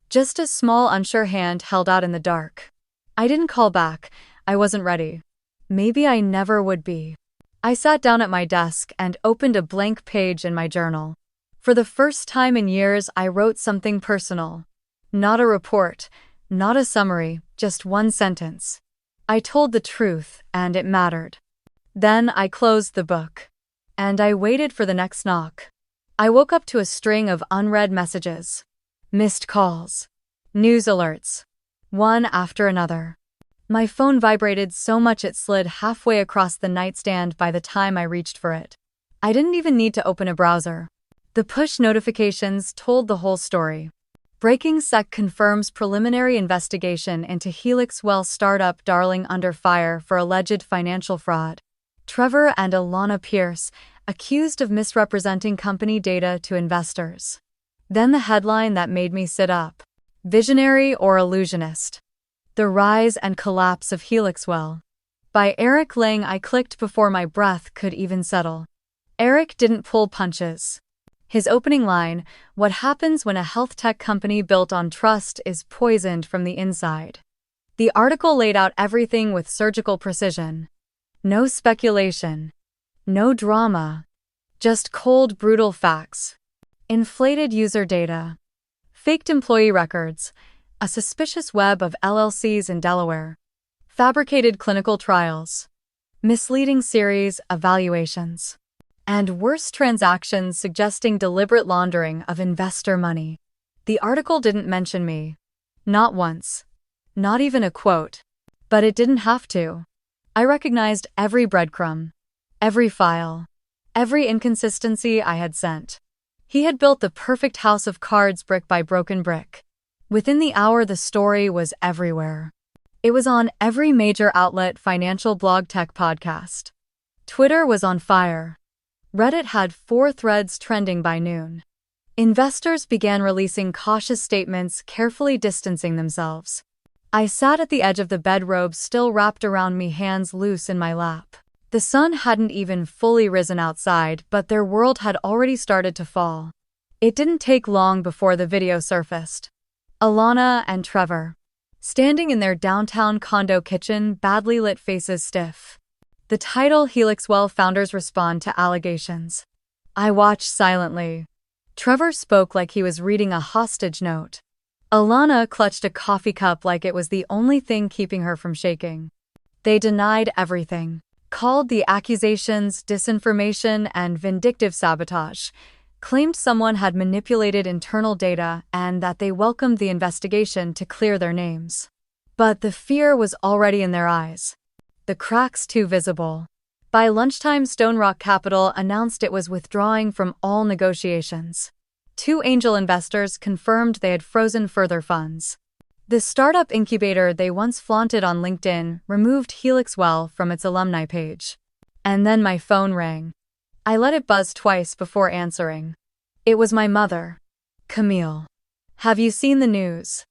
Just a small, unsure hand held out in the dark. I didn't call back. I wasn't ready. Maybe I never would be. I sat down at my desk and opened a blank page in my journal. For the first time in years, I wrote something personal. Not a report, not a summary, just one sentence. I told the truth, and it mattered. Then I closed the book. And I waited for the next knock. I woke up to a string of unread messages. Missed calls. News alerts. One after another. My phone vibrated so much it slid halfway across the nightstand by the time I reached for it. I didn't even need to open a browser. The push notifications told the whole story. Breaking Sec confirms preliminary investigation into Helix Well startup darling under fire for alleged financial fraud. Trevor and Alana Pierce, accused of misrepresenting company data to investors. Then the headline that made me sit up. Visionary or Illusionist? The Rise and Collapse of Helix Well. By Eric Lang. I clicked before my breath could even settle. Eric didn't pull punches. His opening line, "What happens when a health tech company built on trust is poisoned from the inside?" The article laid out everything with surgical precision. No speculation. No drama. Just cold, brutal facts. Inflated user data. Faked employee records. A suspicious web of LLCs in Delaware. Fabricated clinical trials. Misleading series of valuations. And worse, transactions suggesting deliberate laundering of investor money. The article didn't mention me. Not once. Not even a quote. But it didn't have to. I recognized every breadcrumb. Every file. Every inconsistency I had sent. He had built the perfect house of cards brick by broken brick. Within the hour, the story was everywhere. It was on every major outlet, financial blog, tech podcast. Twitter was on fire. Reddit had 4 threads trending by noon. Investors began releasing cautious statements, carefully distancing themselves. I sat at the edge of the bedrobe, still wrapped around me, hands loose in my lap. The sun hadn't even fully risen outside, but their world had already started to fall. It didn't take long before the video surfaced. Alana and Trevor, standing in their downtown condo kitchen, badly lit, faces stiff. The title, Helix Well Founders Respond to Allegations. I watched silently. Trevor spoke like he was reading a hostage note. Alana clutched a coffee cup like it was the only thing keeping her from shaking. They denied everything, called the accusations disinformation and vindictive sabotage, claimed someone had manipulated internal data, and that they welcomed the investigation to clear their names. But the fear was already in their eyes. The cracks too visible. By lunchtime, Stone Rock Capital announced it was withdrawing from all negotiations. 2 angel investors confirmed they had frozen further funds. The startup incubator they once flaunted on LinkedIn removed Helix Well from its alumni page. And then my phone rang. I let it buzz twice before answering. It was my mother. "Camille. Have you seen the news?"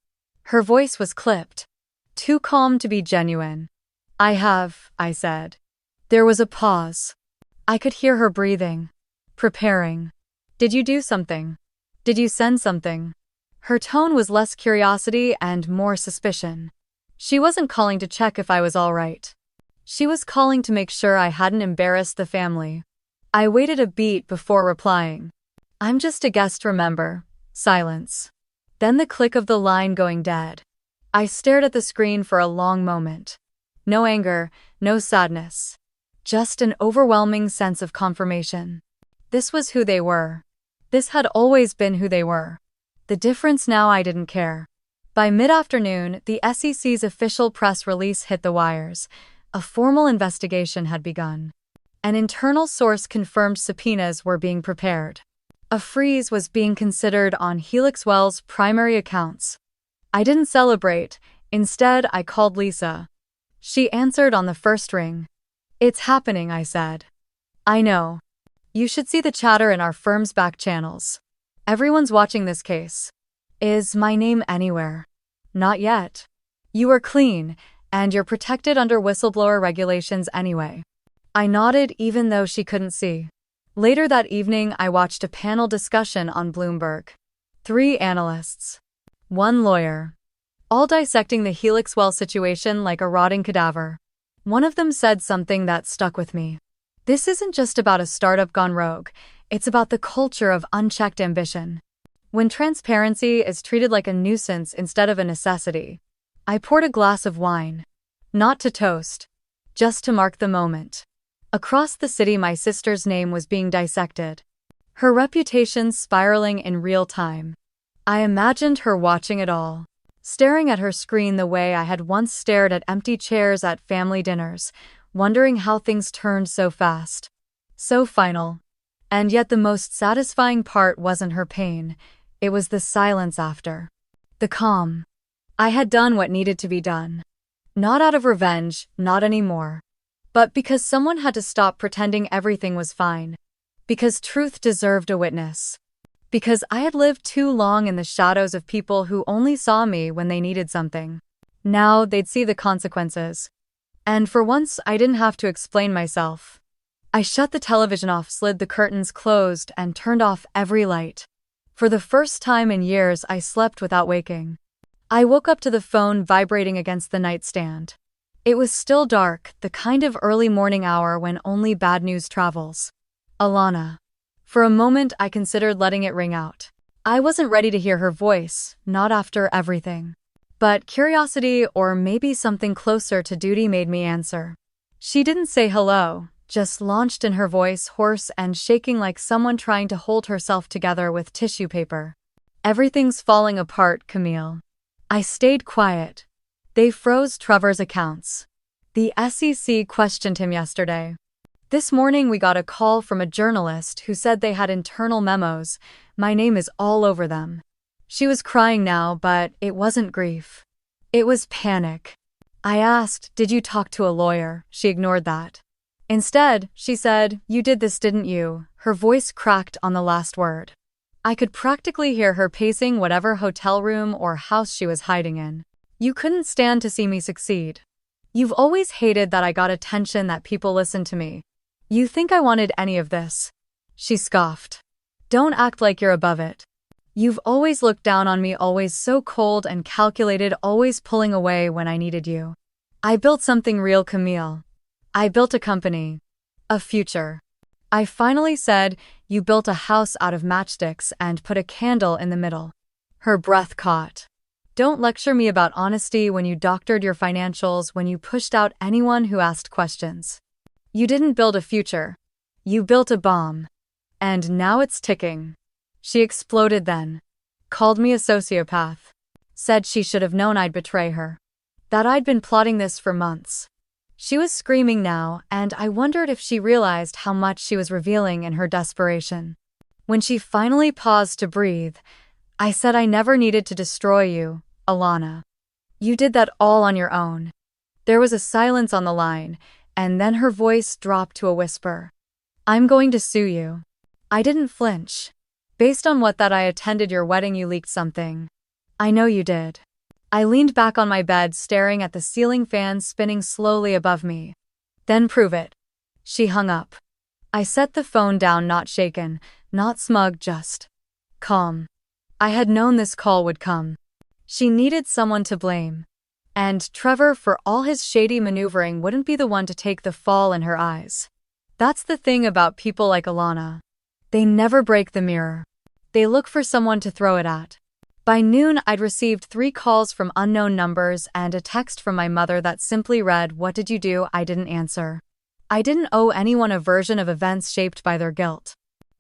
Her voice was clipped. Too calm to be genuine. "I have," I said. There was a pause. I could hear her breathing. Preparing. "Did you do something? Did you send something?" Her tone was less curiosity and more suspicion. She wasn't calling to check if I was all right. She was calling to make sure I hadn't embarrassed the family. I waited a beat before replying. "I'm just a guest, remember." Silence. Then the click of the line going dead. I stared at the screen for a long moment. No anger, no sadness. Just an overwhelming sense of confirmation. This was who they were. This had always been who they were. The difference now, I didn't care. By mid-afternoon, the SEC's official press release hit the wires. A formal investigation had begun. An internal source confirmed subpoenas were being prepared. A freeze was being considered on Helix Well's primary accounts. I didn't celebrate. Instead, I called Lisa. She answered on the first ring. "It's happening," I said. "I know. You should see the chatter in our firm's back channels. Everyone's watching this case." "Is my name anywhere?" "Not yet. You are clean, and you're protected under whistleblower regulations anyway." I nodded even though she couldn't see. Later that evening, I watched a panel discussion on Bloomberg. 3 analysts. 1 lawyer. All dissecting the Helix Well situation like a rotting cadaver. One of them said something that stuck with me. "This isn't just about a startup gone rogue, it's about the culture of unchecked ambition. When transparency is treated like a nuisance instead of a necessity." I poured a glass of wine. Not to toast. Just to mark the moment. Across the city, my sister's name was being dissected. Her reputation spiraling in real time. I imagined her watching it all. Staring at her screen the way I had once stared at empty chairs at family dinners, wondering how things turned so fast. So final. And yet the most satisfying part wasn't her pain, it was the silence after. The calm. I had done what needed to be done. Not out of revenge, not anymore. But because someone had to stop pretending everything was fine. Because truth deserved a witness. Because I had lived too long in the shadows of people who only saw me when they needed something. Now they'd see the consequences. And for once, I didn't have to explain myself. I shut the television off, slid the curtains closed, and turned off every light. For the first time in years, I slept without waking. I woke up to the phone vibrating against the nightstand. It was still dark, the kind of early morning hour when only bad news travels. Alana. For a moment, I considered letting it ring out. I wasn't ready to hear her voice, not after everything. But curiosity, or maybe something closer to duty, made me answer. She didn't say hello, just launched in her voice, hoarse and shaking like someone trying to hold herself together with tissue paper. Everything's falling apart, Camille. I stayed quiet. They froze Trevor's accounts. The SEC questioned him yesterday. This morning we got a call from a journalist who said they had internal memos. My name is all over them. She was crying now, but it wasn't grief. It was panic. I asked, "Did you talk to a lawyer?" She ignored that. Instead, she said, "You did this, didn't you?" Her voice cracked on the last word. I could practically hear her pacing whatever hotel room or house she was hiding in. "You couldn't stand to see me succeed. You've always hated that I got attention, that people listened to me. You think I wanted any of this?" She scoffed. "Don't act like you're above it. You've always looked down on me, always so cold and calculated, always pulling away when I needed you. I built something real, Camille. I built a company. A future." I finally said, "You built a house out of matchsticks and put a candle in the middle." Her breath caught. "Don't lecture me about honesty when you doctored your financials, when you pushed out anyone who asked questions. You didn't build a future. You built a bomb. And now it's ticking." She exploded then. Called me a sociopath. Said she should have known I'd betray her. That I'd been plotting this for months. She was screaming now, and I wondered if she realized how much she was revealing in her desperation. When she finally paused to breathe, I said, "I never needed to destroy you, Alana. You did that all on your own." There was a silence on the line, and then her voice dropped to a whisper. "I'm going to sue you." I didn't flinch. "Based on what that I attended your wedding, you leaked something." "I know you did." I leaned back on my bed, staring at the ceiling fan spinning slowly above me. "Then prove it." She hung up. I set the phone down, not shaken, not smug, just calm. I had known this call would come. She needed someone to blame. And Trevor, for all his shady maneuvering, wouldn't be the one to take the fall in her eyes. That's the thing about people like Alana. They never break the mirror. They look for someone to throw it at. By noon, I'd received 3 calls from unknown numbers and a text from my mother that simply read, "What did you do?" I didn't answer. I didn't owe anyone a version of events shaped by their guilt.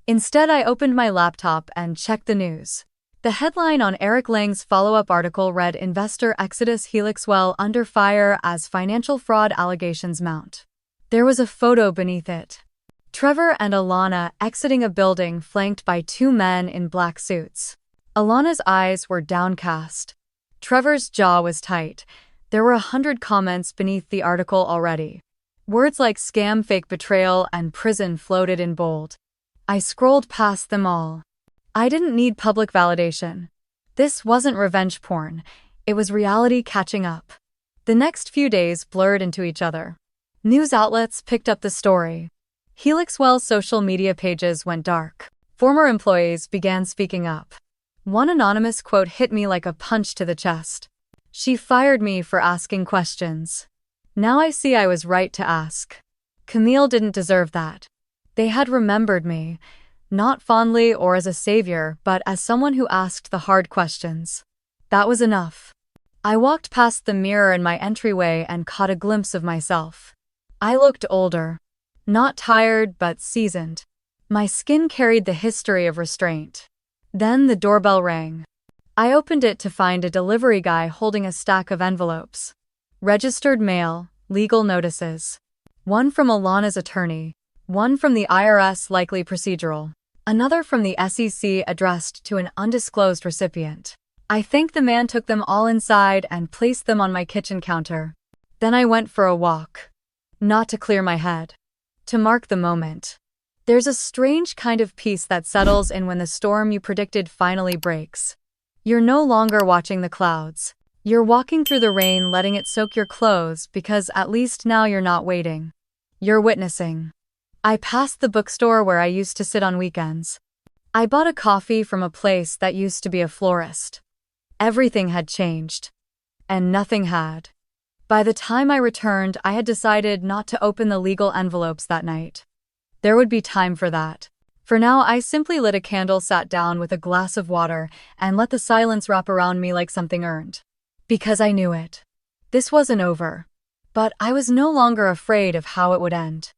Instead, I opened my laptop and checked the news. The headline on Eric Lang's follow-up article read, "Investor Exodus Helixwell under fire as financial fraud allegations mount." There was a photo beneath it. Trevor and Alana exiting a building flanked by 2 men in black suits. Alana's eyes were downcast. Trevor's jaw was tight. There were 100 comments beneath the article already. Words like scam, fake betrayal, and prison floated in bold. I scrolled past them all. I didn't need public validation. This wasn't revenge porn. It was reality catching up. The next few days blurred into each other. News outlets picked up the story. Helixwell's social media pages went dark. Former employees began speaking up. One anonymous quote hit me like a punch to the chest. "She fired me for asking questions. Now I see I was right to ask." Camille didn't deserve that. They had remembered me, not fondly or as a savior, but as someone who asked the hard questions. That was enough. I walked past the mirror in my entryway and caught a glimpse of myself. I looked older. Not tired, but seasoned. My skin carried the history of restraint. Then the doorbell rang. I opened it to find a delivery guy holding a stack of envelopes. Registered mail, legal notices. One from Alana's attorney. One from the IRS, likely procedural. Another from the SEC addressed to an undisclosed recipient. I think the man took them all inside and placed them on my kitchen counter. Then I went for a walk. Not to clear my head. To mark the moment. There's a strange kind of peace that settles in when the storm you predicted finally breaks. You're no longer watching the clouds. You're walking through the rain, letting it soak your clothes, because at least now you're not waiting. You're witnessing. I passed the bookstore where I used to sit on weekends. I bought a coffee from a place that used to be a florist. Everything had changed. And nothing had. By the time I returned, I had decided not to open the legal envelopes that night. There would be time for that. For now, I simply lit a candle, sat down with a glass of water, and let the silence wrap around me like something earned. Because I knew it. This wasn't over. But I was no longer afraid of how it would end.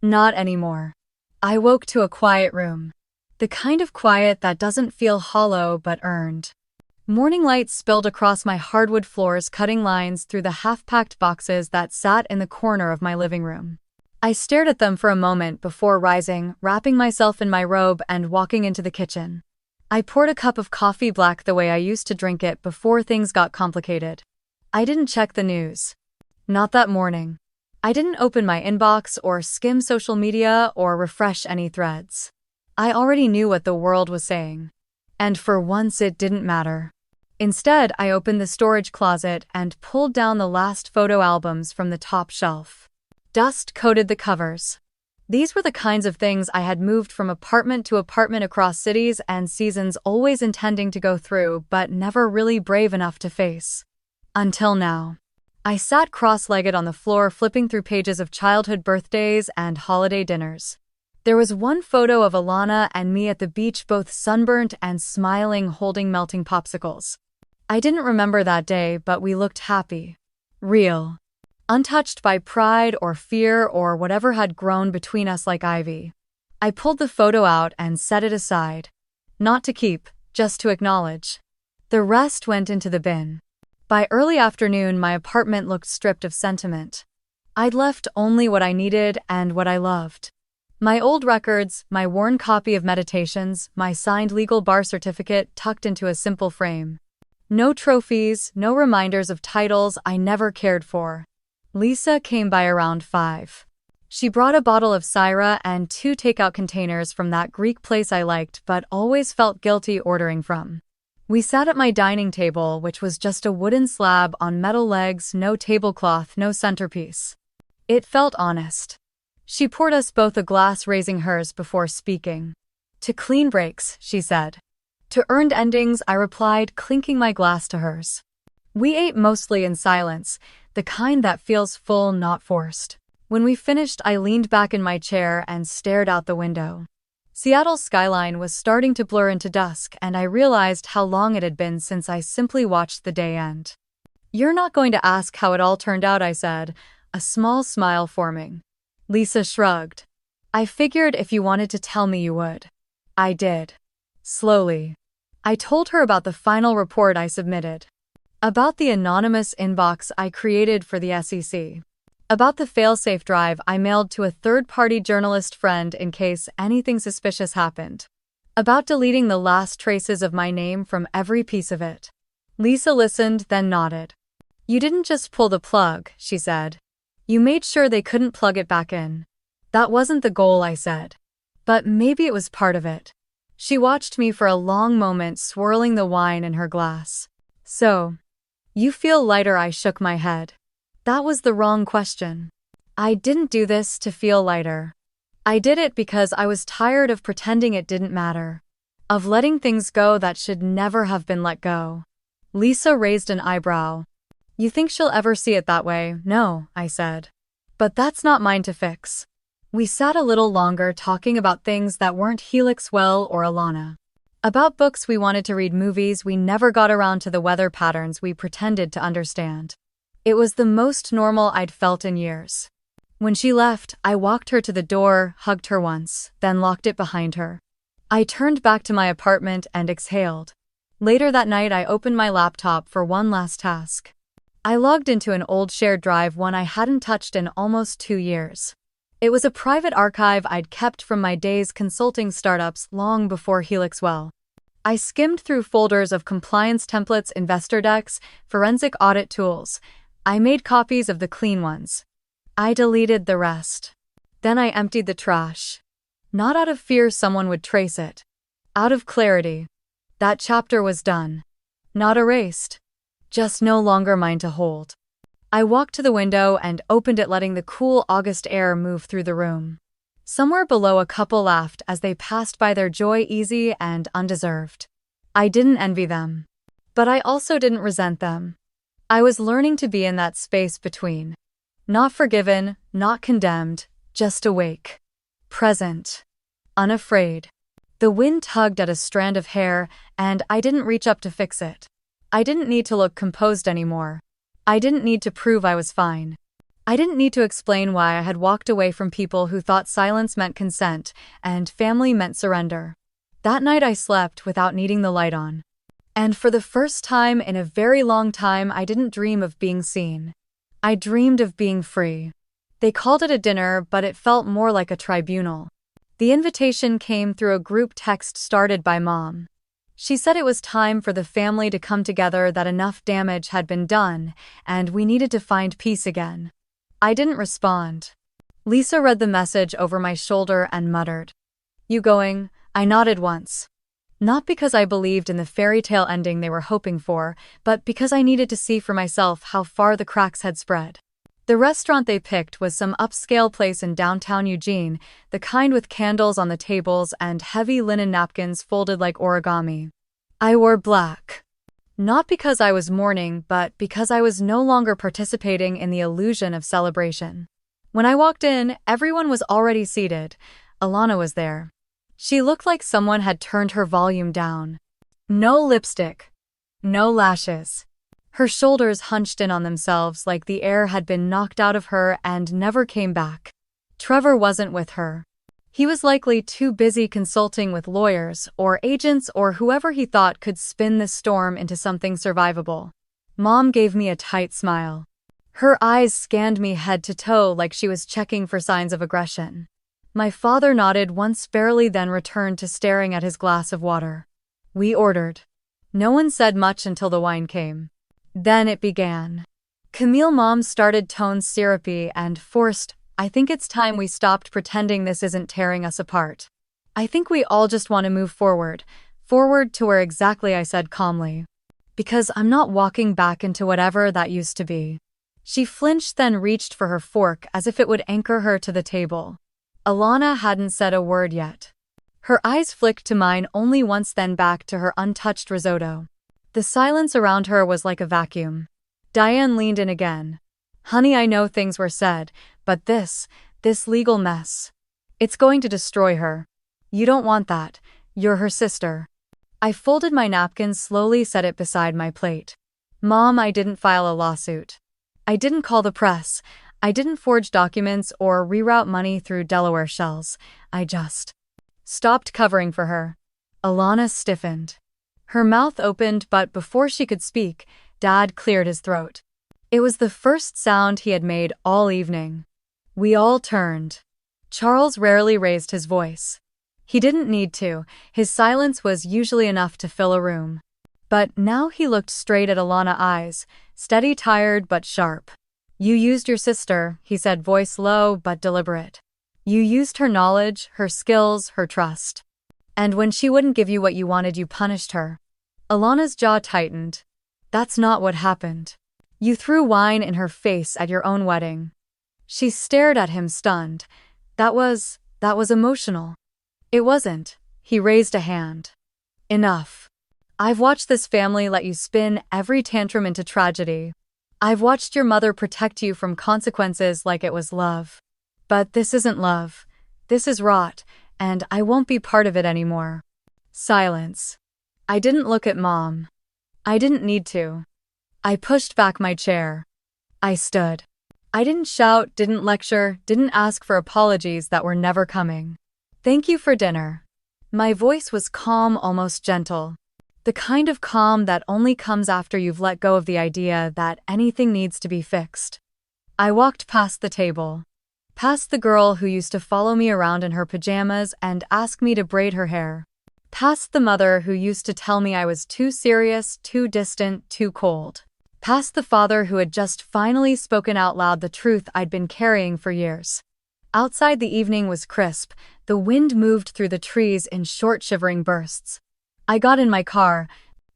Not anymore. I woke to a quiet room. The kind of quiet that doesn't feel hollow but earned. Morning light spilled across my hardwood floors, cutting lines through the half-packed boxes that sat in the corner of my living room. I stared at them for a moment before rising, wrapping myself in my robe and walking into the kitchen. I poured a cup of coffee black the way I used to drink it before things got complicated. I didn't check the news. Not that morning. I didn't open my inbox or skim social media or refresh any threads. I already knew what the world was saying. And for once it didn't matter. Instead, I opened the storage closet and pulled down the last photo albums from the top shelf. Dust coated the covers. These were the kinds of things I had moved from apartment to apartment across cities and seasons, always intending to go through but never really brave enough to face. Until now. I sat cross-legged on the floor, flipping through pages of childhood birthdays and holiday dinners. There was one photo of Alana and me at the beach, both sunburnt and smiling, holding melting popsicles. I didn't remember that day, but we looked happy. Real. Untouched by pride or fear or whatever had grown between us like ivy. I pulled the photo out and set it aside. Not to keep, just to acknowledge. The rest went into the bin. By early afternoon, my apartment looked stripped of sentiment. I'd left only what I needed and what I loved. My old records, my worn copy of Meditations, my signed legal bar certificate tucked into a simple frame. No trophies, no reminders of titles I never cared for. Lisa came by around 5. She brought a bottle of Syra and 2 takeout containers from that Greek place I liked but always felt guilty ordering from. We sat at my dining table, which was just a wooden slab on metal legs, no tablecloth, no centerpiece. It felt honest. She poured us both a glass, raising hers before speaking. To clean breaks, she said. To earned endings, I replied, clinking my glass to hers. We ate mostly in silence, the kind that feels full, not forced. When we finished, I leaned back in my chair and stared out the window. Seattle's skyline was starting to blur into dusk, and I realized how long it had been since I simply watched the day end. You're not going to ask how it all turned out, I said, a small smile forming. Lisa shrugged. I figured if you wanted to tell me you would. I did. Slowly. I told her about the final report I submitted. About the anonymous inbox I created for the SEC. About the failsafe drive I mailed to a third-party journalist friend in case anything suspicious happened. About deleting the last traces of my name from every piece of it. Lisa listened, then nodded. You didn't just pull the plug, she said. You made sure they couldn't plug it back in. That wasn't the goal, I said. But maybe it was part of it. She watched me for a long moment, swirling the wine in her glass. So, you feel lighter? I shook my head. That was the wrong question. I didn't do this to feel lighter. I did it because I was tired of pretending it didn't matter. Of letting things go that should never have been let go. Lisa raised an eyebrow. You think she'll ever see it that way? No, I said. But that's not mine to fix. We sat a little longer, talking about things that weren't Helix Well or Alana. About books we wanted to read, movies we never got around to, the weather patterns we pretended to understand. It was the most normal I'd felt in years. When she left, I walked her to the door, hugged her once, then locked it behind her. I turned back to my apartment and exhaled. Later that night, I opened my laptop for one last task. I logged into an old shared drive, one I hadn't touched in almost 2 years. It was a private archive I'd kept from my days consulting startups long before Helixwell. I skimmed through folders of compliance templates, investor decks, forensic audit tools. I made copies of the clean ones. I deleted the rest. Then I emptied the trash. Not out of fear someone would trace it. Out of clarity. That chapter was done. Not erased. Just no longer mine to hold. I walked to the window and opened it, letting the cool August air move through the room. Somewhere below, a couple laughed as they passed by, their joy easy and undeserved. I didn't envy them. But I also didn't resent them. I was learning to be in that space between. Not forgiven, not condemned, just awake. Present. Unafraid. The wind tugged at a strand of hair, and I didn't reach up to fix it. I didn't need to look composed anymore. I didn't need to prove I was fine. I didn't need to explain why I had walked away from people who thought silence meant consent and family meant surrender. That night I slept without needing the light on. And for the first time in a very long time, I didn't dream of being seen. I dreamed of being free. They called it a dinner, but it felt more like a tribunal. The invitation came through a group text started by Mom. She said it was time for the family to come together, that enough damage had been done, and we needed to find peace again. I didn't respond. Lisa read the message over my shoulder and muttered, "You going?" I nodded once. Not because I believed in the fairy tale ending they were hoping for, but because I needed to see for myself how far the cracks had spread. The restaurant they picked was some upscale place in downtown Eugene, the kind with candles on the tables and heavy linen napkins folded like origami. I wore black. Not because I was mourning, but because I was no longer participating in the illusion of celebration. When I walked in, everyone was already seated. Alana was there. She looked like someone had turned her volume down. No lipstick. No lashes. Her shoulders hunched in on themselves like the air had been knocked out of her and never came back. Trevor wasn't with her. He was likely too busy consulting with lawyers or agents or whoever he thought could spin this storm into something survivable. Mom gave me a tight smile. Her eyes scanned me head to toe like she was checking for signs of aggression. My father nodded once barely, then returned to staring at his glass of water. We ordered. No one said much until the wine came. Then it began. Camille, Mom started, tones syrupy and forced. I think it's time we stopped pretending this isn't tearing us apart. I think we all just want to move forward. Forward to where exactly, I said calmly. Because I'm not walking back into whatever that used to be. She flinched, then reached for her fork as if it would anchor her to the table. Alana hadn't said a word yet. Her eyes flicked to mine only once, then back to her untouched risotto. The silence around her was like a vacuum. Diane leaned in again. Honey, I know things were said, but this legal mess. It's going to destroy her. You don't want that. You're her sister. I folded my napkin slowly, set it beside my plate. Mom, I didn't file a lawsuit. I didn't call the press. I didn't forge documents or reroute money through Delaware shells. I just stopped covering for her. Alana stiffened. Her mouth opened, but before she could speak, Dad cleared his throat. It was the first sound he had made all evening. We all turned. Charles rarely raised his voice. He didn't need to. His silence was usually enough to fill a room. But now he looked straight at Alana, eyes, steady, tired, but sharp. You used your sister, he said, voice low but deliberate. You used her knowledge, her skills, her trust. And when she wouldn't give you what you wanted, you punished her. Alana's jaw tightened. That's not what happened. You threw wine in her face at your own wedding. She stared at him, stunned. That was emotional. It wasn't. He raised a hand. Enough. I've watched this family let you spin every tantrum into tragedy. I've watched your mother protect you from consequences like it was love. But this isn't love. This is rot, and I won't be part of it anymore. Silence. I didn't look at Mom. I didn't need to. I pushed back my chair. I stood. I didn't shout, didn't lecture, didn't ask for apologies that were never coming. Thank you for dinner. My voice was calm, almost gentle. The kind of calm that only comes after you've let go of the idea that anything needs to be fixed. I walked past the table. Past the girl who used to follow me around in her pajamas and ask me to braid her hair. Past the mother who used to tell me I was too serious, too distant, too cold. Past the father who had just finally spoken out loud the truth I'd been carrying for years. Outside, the evening was crisp. The wind moved through the trees in short, shivering bursts. I got in my car,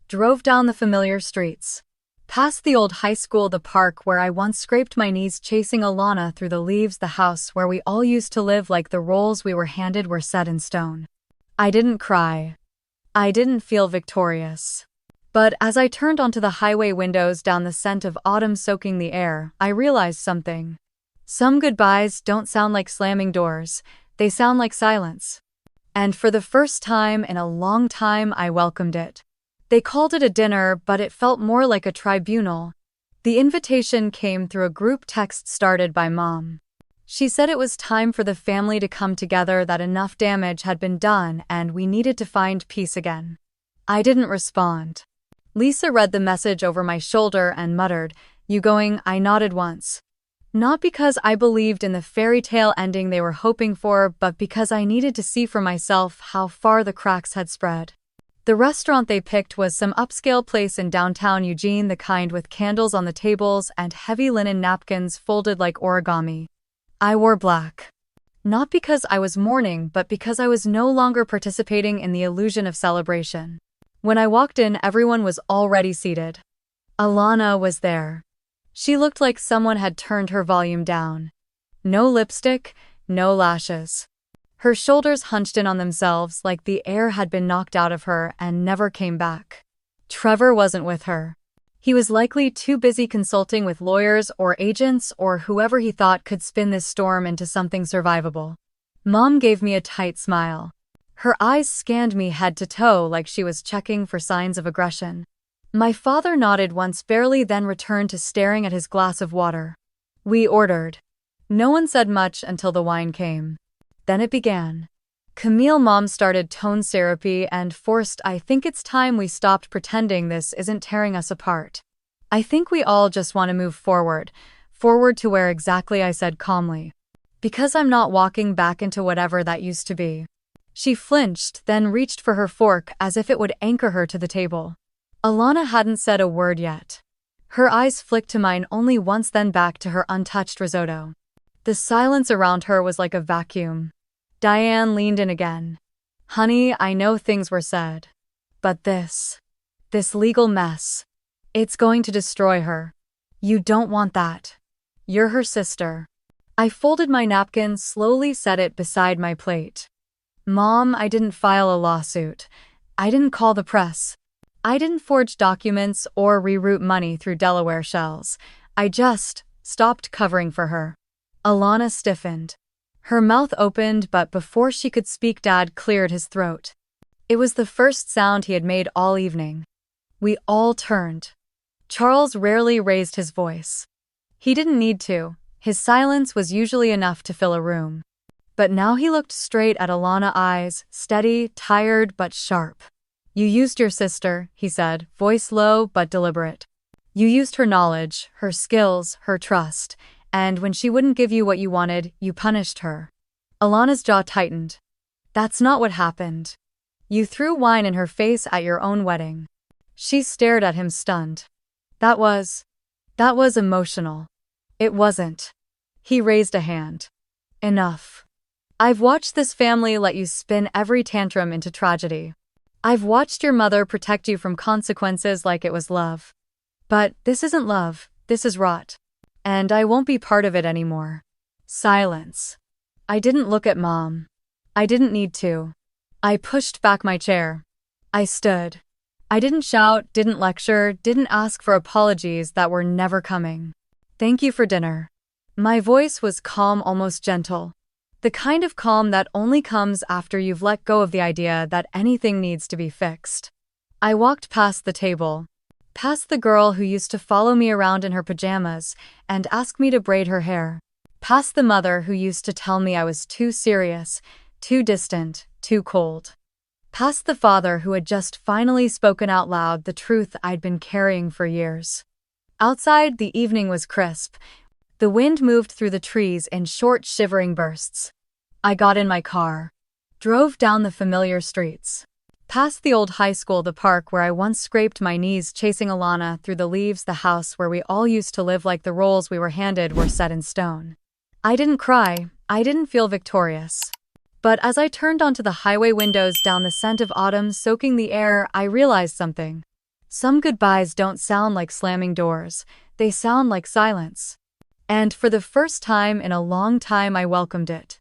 drove down the familiar streets. Past the old high school, the park where I once scraped my knees chasing Alana through the leaves, the house where we all used to live like the roles we were handed were set in stone. I didn't cry. I didn't feel victorious. But as I turned onto the highway, windows down, the scent of autumn soaking the air, I realized something. Some goodbyes don't sound like slamming doors, they sound like silence. And for the first time in a long time, I welcomed it. They called it a dinner, but it felt more like a tribunal. The invitation came through a group text started by Mom. She said it was time for the family to come together, that enough damage had been done and we needed to find peace again. I didn't respond. Lisa read the message over my shoulder and muttered, "You going?" I nodded once. Not because I believed in the fairy tale ending they were hoping for, but because I needed to see for myself how far the cracks had spread. The restaurant they picked was some upscale place in downtown Eugene, the kind with candles on the tables and heavy linen napkins folded like origami. I wore black. Not because I was mourning, but because I was no longer participating in the illusion of celebration. When I walked in, everyone was already seated. Alana was there. She looked like someone had turned her volume down. No lipstick, no lashes. Her shoulders hunched in on themselves like the air had been knocked out of her and never came back. Trevor wasn't with her. He was likely too busy consulting with lawyers or agents or whoever he thought could spin this storm into something survivable. Mom gave me a tight smile. Her eyes scanned me head to toe like she was checking for signs of aggression. My father nodded once barely, then returned to staring at his glass of water. We ordered. No one said much until the wine came. Then it began. Camille, Mom started tone syrupy and forced. I think it's time we stopped pretending this isn't tearing us apart. I think we all just want to move forward to where exactly, I said calmly. Because I'm not walking back into whatever that used to be. She flinched, then reached for her fork as if it would anchor her to the table. Alana hadn't said a word yet. Her eyes flicked to mine only once, then back to her untouched risotto. The silence around her was like a vacuum. Diane leaned in again. Honey, I know things were said. But this legal mess, it's going to destroy her. You don't want that. You're her sister. I folded my napkin, slowly set it beside my plate. Mom, I didn't file a lawsuit. I didn't call the press. I didn't forge documents or reroute money through Delaware shells. I just stopped covering for her. Alana stiffened. Her mouth opened, but before she could speak, Dad cleared his throat. It was the first sound he had made all evening. We all turned. Charles rarely raised his voice. He didn't need to. His silence was usually enough to fill a room. But now he looked straight at Alana, eyes steady, tired, but sharp. You used your sister, he said, voice low but deliberate. You used her knowledge, her skills, her trust, and when she wouldn't give you what you wanted, you punished her. Alana's jaw tightened. That's not what happened. You threw wine in her face at your own wedding. She stared at him, stunned. That was emotional. It wasn't. He raised a hand. Enough. I've watched this family let you spin every tantrum into tragedy. I've watched your mother protect you from consequences like it was love. But this isn't love, this is rot. And I won't be part of it anymore. Silence. I didn't look at Mom. I didn't need to. I pushed back my chair. I stood. I didn't shout, didn't lecture, didn't ask for apologies that were never coming. Thank you for dinner. My voice was calm, almost gentle. The kind of calm that only comes after you've let go of the idea that anything needs to be fixed. I walked past the table, past the girl who used to follow me around in her pajamas and ask me to braid her hair, past the mother who used to tell me I was too serious, too distant, too cold, past the father who had just finally spoken out loud the truth I'd been carrying for years. Outside, the evening was crisp. The wind moved through the trees in short, shivering bursts. I got in my car, drove down the familiar streets, past the old high school, the park where I once scraped my knees chasing Alana through the leaves, the house where we all used to live like the roles we were handed were set in stone. I didn't cry, I didn't feel victorious. But as I turned onto the highway, windows down, the scent of autumn soaking the air, I realized something. Some goodbyes don't sound like slamming doors, they sound like silence. And for the first time in a long time, I welcomed it.